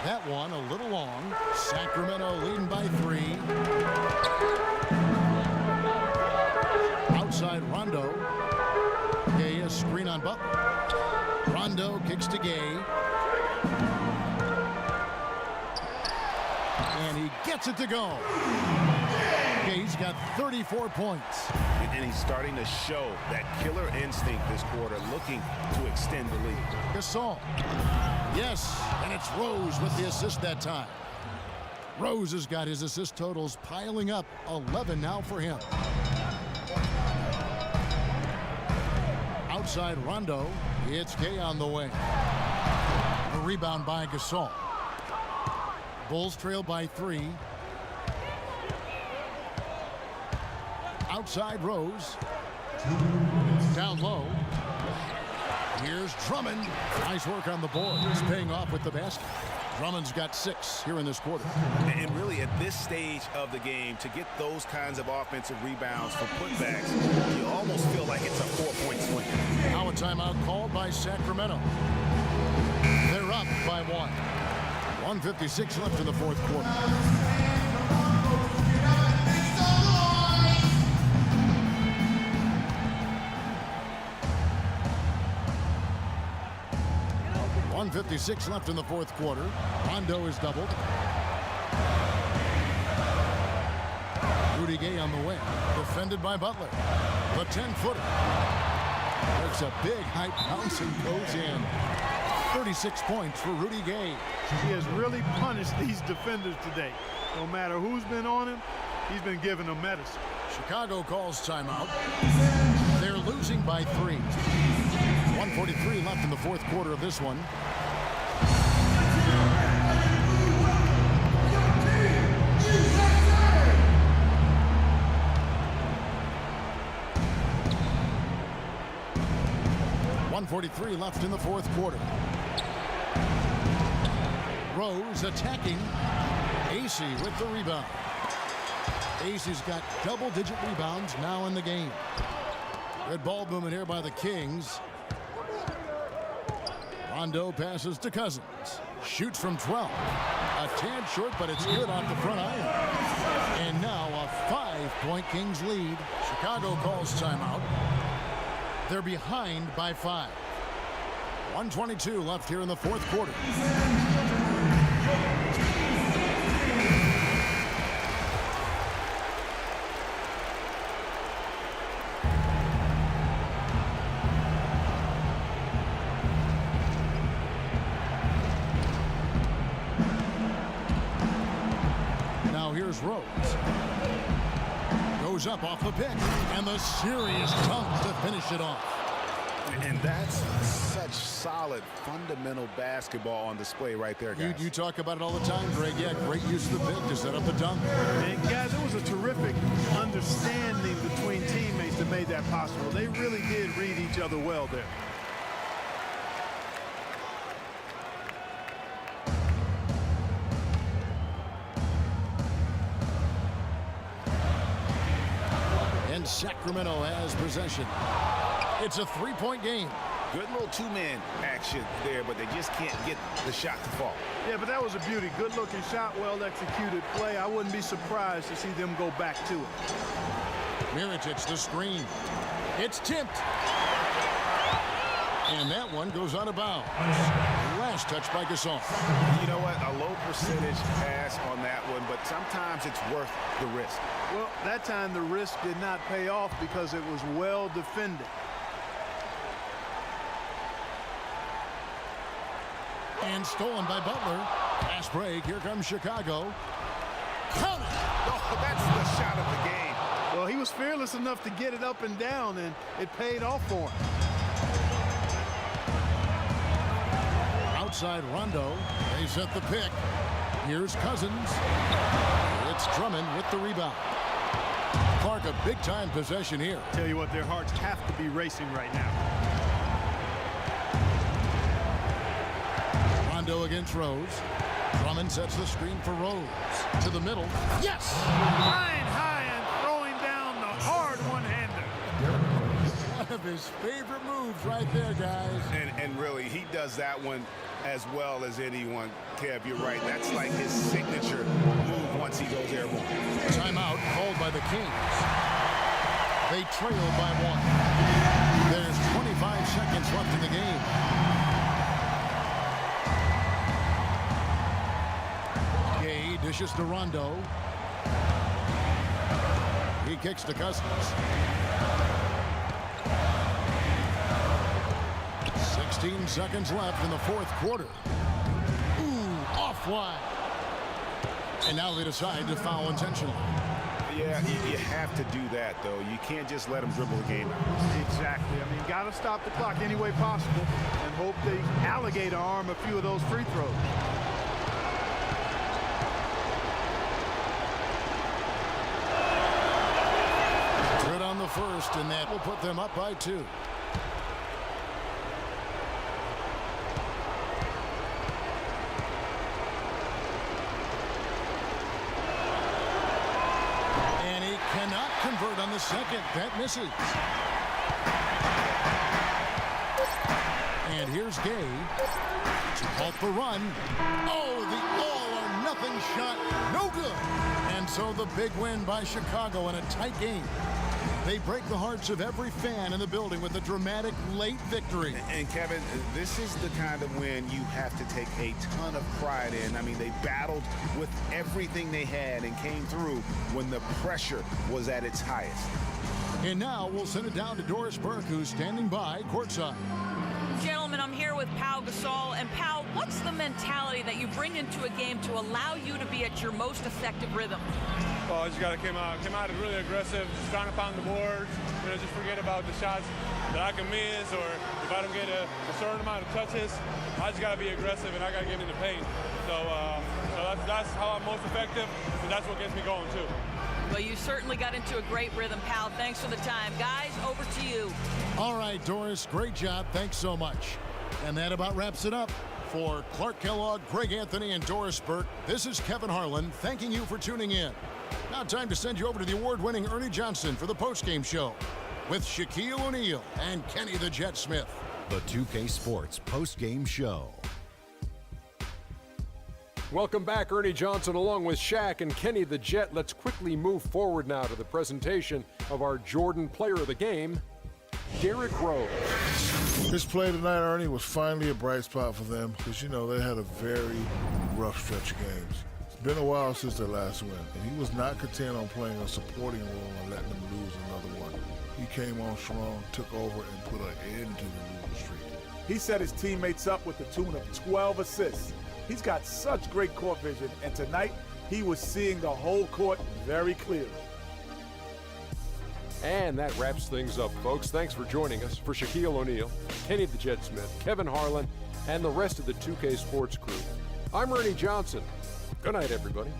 That one a little long. Sacramento leading by 3. Outside Rondo. Gay a screen on Butler. Rondo kicks to Gay. And he gets it to go. Gay's got 34 points. And he's starting to show that killer instinct this quarter, looking to extend the lead. Gasol. Yes, and it's Rose with the assist that time. Rose has got his assist totals piling up. 11 now for him. Outside Rondo. It's Gay on the way. The rebound by Gasol. Bulls trail by 3. Outside Rose. Down low. Here's Drummond. Nice work on the board. He's paying off with the basket. Drummond's got 6 here in this quarter. And really at this stage of the game, to get those kinds of offensive rebounds for putbacks, you almost feel like it's a 4-point swing. Now a timeout called by Sacramento. They're up by 1. 1:56 left in the fourth quarter. .56 left in the fourth quarter. Rondo is doubled. Rudy Gay on the wing. Defended by Butler. The 10-footer. There's a big high bounce and goes in. 36 points for Rudy Gay. He has really punished these defenders today. No matter who's been on him, he's been giving them medicine. Chicago calls timeout. They're losing by 3. 1:43 left in the fourth quarter of this one. .143 left in the fourth quarter. Rose attacking. AC with the rebound. AC's got double-digit rebounds now in the game. Good ball movement here by the Kings. Rondo passes to Cousins. Shoots from 12. A tad short, but it's good off the front iron. And now 5-point Kings lead. Chicago calls timeout. They're behind by 5. 1:22 left here in the fourth quarter. Now here's Rose. Goes up off the pick, and the serious dunk to finish it off. And that's such solid, fundamental basketball on display right there, guys. You talk about it all the time, Greg. Yeah, great use of the pick to set up the dunk. And guys, it was a terrific understanding between teammates that made that possible. They really did read each other well there. And Sacramento has possession. It's a 3-point game. Good little two-man action there, but they just can't get the shot to fall. Yeah, but that was a beauty. Good-looking shot, well-executed play. I wouldn't be surprised to see them go back to it. Mirotic, the screen. It's tipped. And that one goes out of bounds. Last touch by Gasol. You know what? A low percentage pass on that one, but sometimes it's worth the risk. Well, that time the risk did not pay off because it was well defended. And stolen by Butler. Fast break. Here comes Chicago. Count it. Oh, that's the shot of the game. Well, he was fearless enough to get it up and down, and it paid off for him. Outside Rondo. They set the pick. Here's Cousins. It's Drummond with the rebound. Clark, a big-time possession here. Tell you what, their hearts have to be racing right now. Rondo against Rose. Drummond sets the screen for Rose. To the middle. Yes! Flying high and throwing down the hard one-hander. One of his favorite moves right there, guys. And really, he does that one as well as anyone. Kev, you're right. That's like his signature move once he goes airborne. Timeout called by the Kings. They trail by 1. There's 25 seconds left in the game. Gay dishes to Rondo. He kicks to Cousins. 16 seconds left in the fourth quarter. Ooh, offline. And now they decide to foul intentionally. Yeah, you have to do that, though. You can't just let them dribble the game out. Exactly. I mean, got to stop the clock any way possible and hope they alligator arm a few of those free throws. Good on the first, and that will put them up by 2. And he cannot convert on the second. That misses. And here's Gay to halt the run. Oh, the all-or-nothing shot. No good. And so the big win by Chicago in a tight game. They break the hearts of every fan in the building with a dramatic late victory. And Kevin, this is the kind of win you have to take a ton of pride in. I mean, they battled with everything they had and came through when the pressure was at its highest. And now we'll send it down to Doris Burke, who's standing by courtside. Gentlemen, I'm here with Pau Gasol. And Pau, what's the mentality that you bring into a game to allow you to be at your most effective rhythm? Well, I just got to come out really aggressive, just trying to pound the boards, just forget about the shots that I can miss, or if I don't get a certain amount of touches, I just got to be aggressive and I got to get in the paint. So that's how I'm most effective, and that's what gets me going too. Well, you certainly got into a great rhythm, Pal. Thanks for the time. Guys, over to you. All right, Doris, great job. Thanks so much. And that about wraps it up. For Clark Kellogg, Greg Anthony, and Doris Burke, this is Kevin Harlan thanking you for tuning in. Now time to send you over to the award-winning Ernie Johnson for the postgame show with Shaquille O'Neal and Kenny the Jet Smith. The 2K Sports postgame show. Welcome back, Ernie Johnson, along with Shaq and Kenny the Jet. Let's quickly move forward now to the presentation of our Jordan Player of the Game, Derrick Rose. His play tonight, Ernie, was finally a bright spot for them because, you know, they had a very rough stretch of games. It's been a while since their last win, and he was not content on playing a supporting role and letting them lose another one. He came on strong, took over, and put an end to the losing streak. He set his teammates up with the tune of 12 assists. He's got such great court vision, and tonight he was seeing the whole court very clearly. And that wraps things up, folks. Thanks for joining us. For Shaquille O'Neal, Kenny the Jet Smith, Kevin Harlan, and the rest of the 2K Sports crew, I'm Ernie Johnson. Good night, everybody.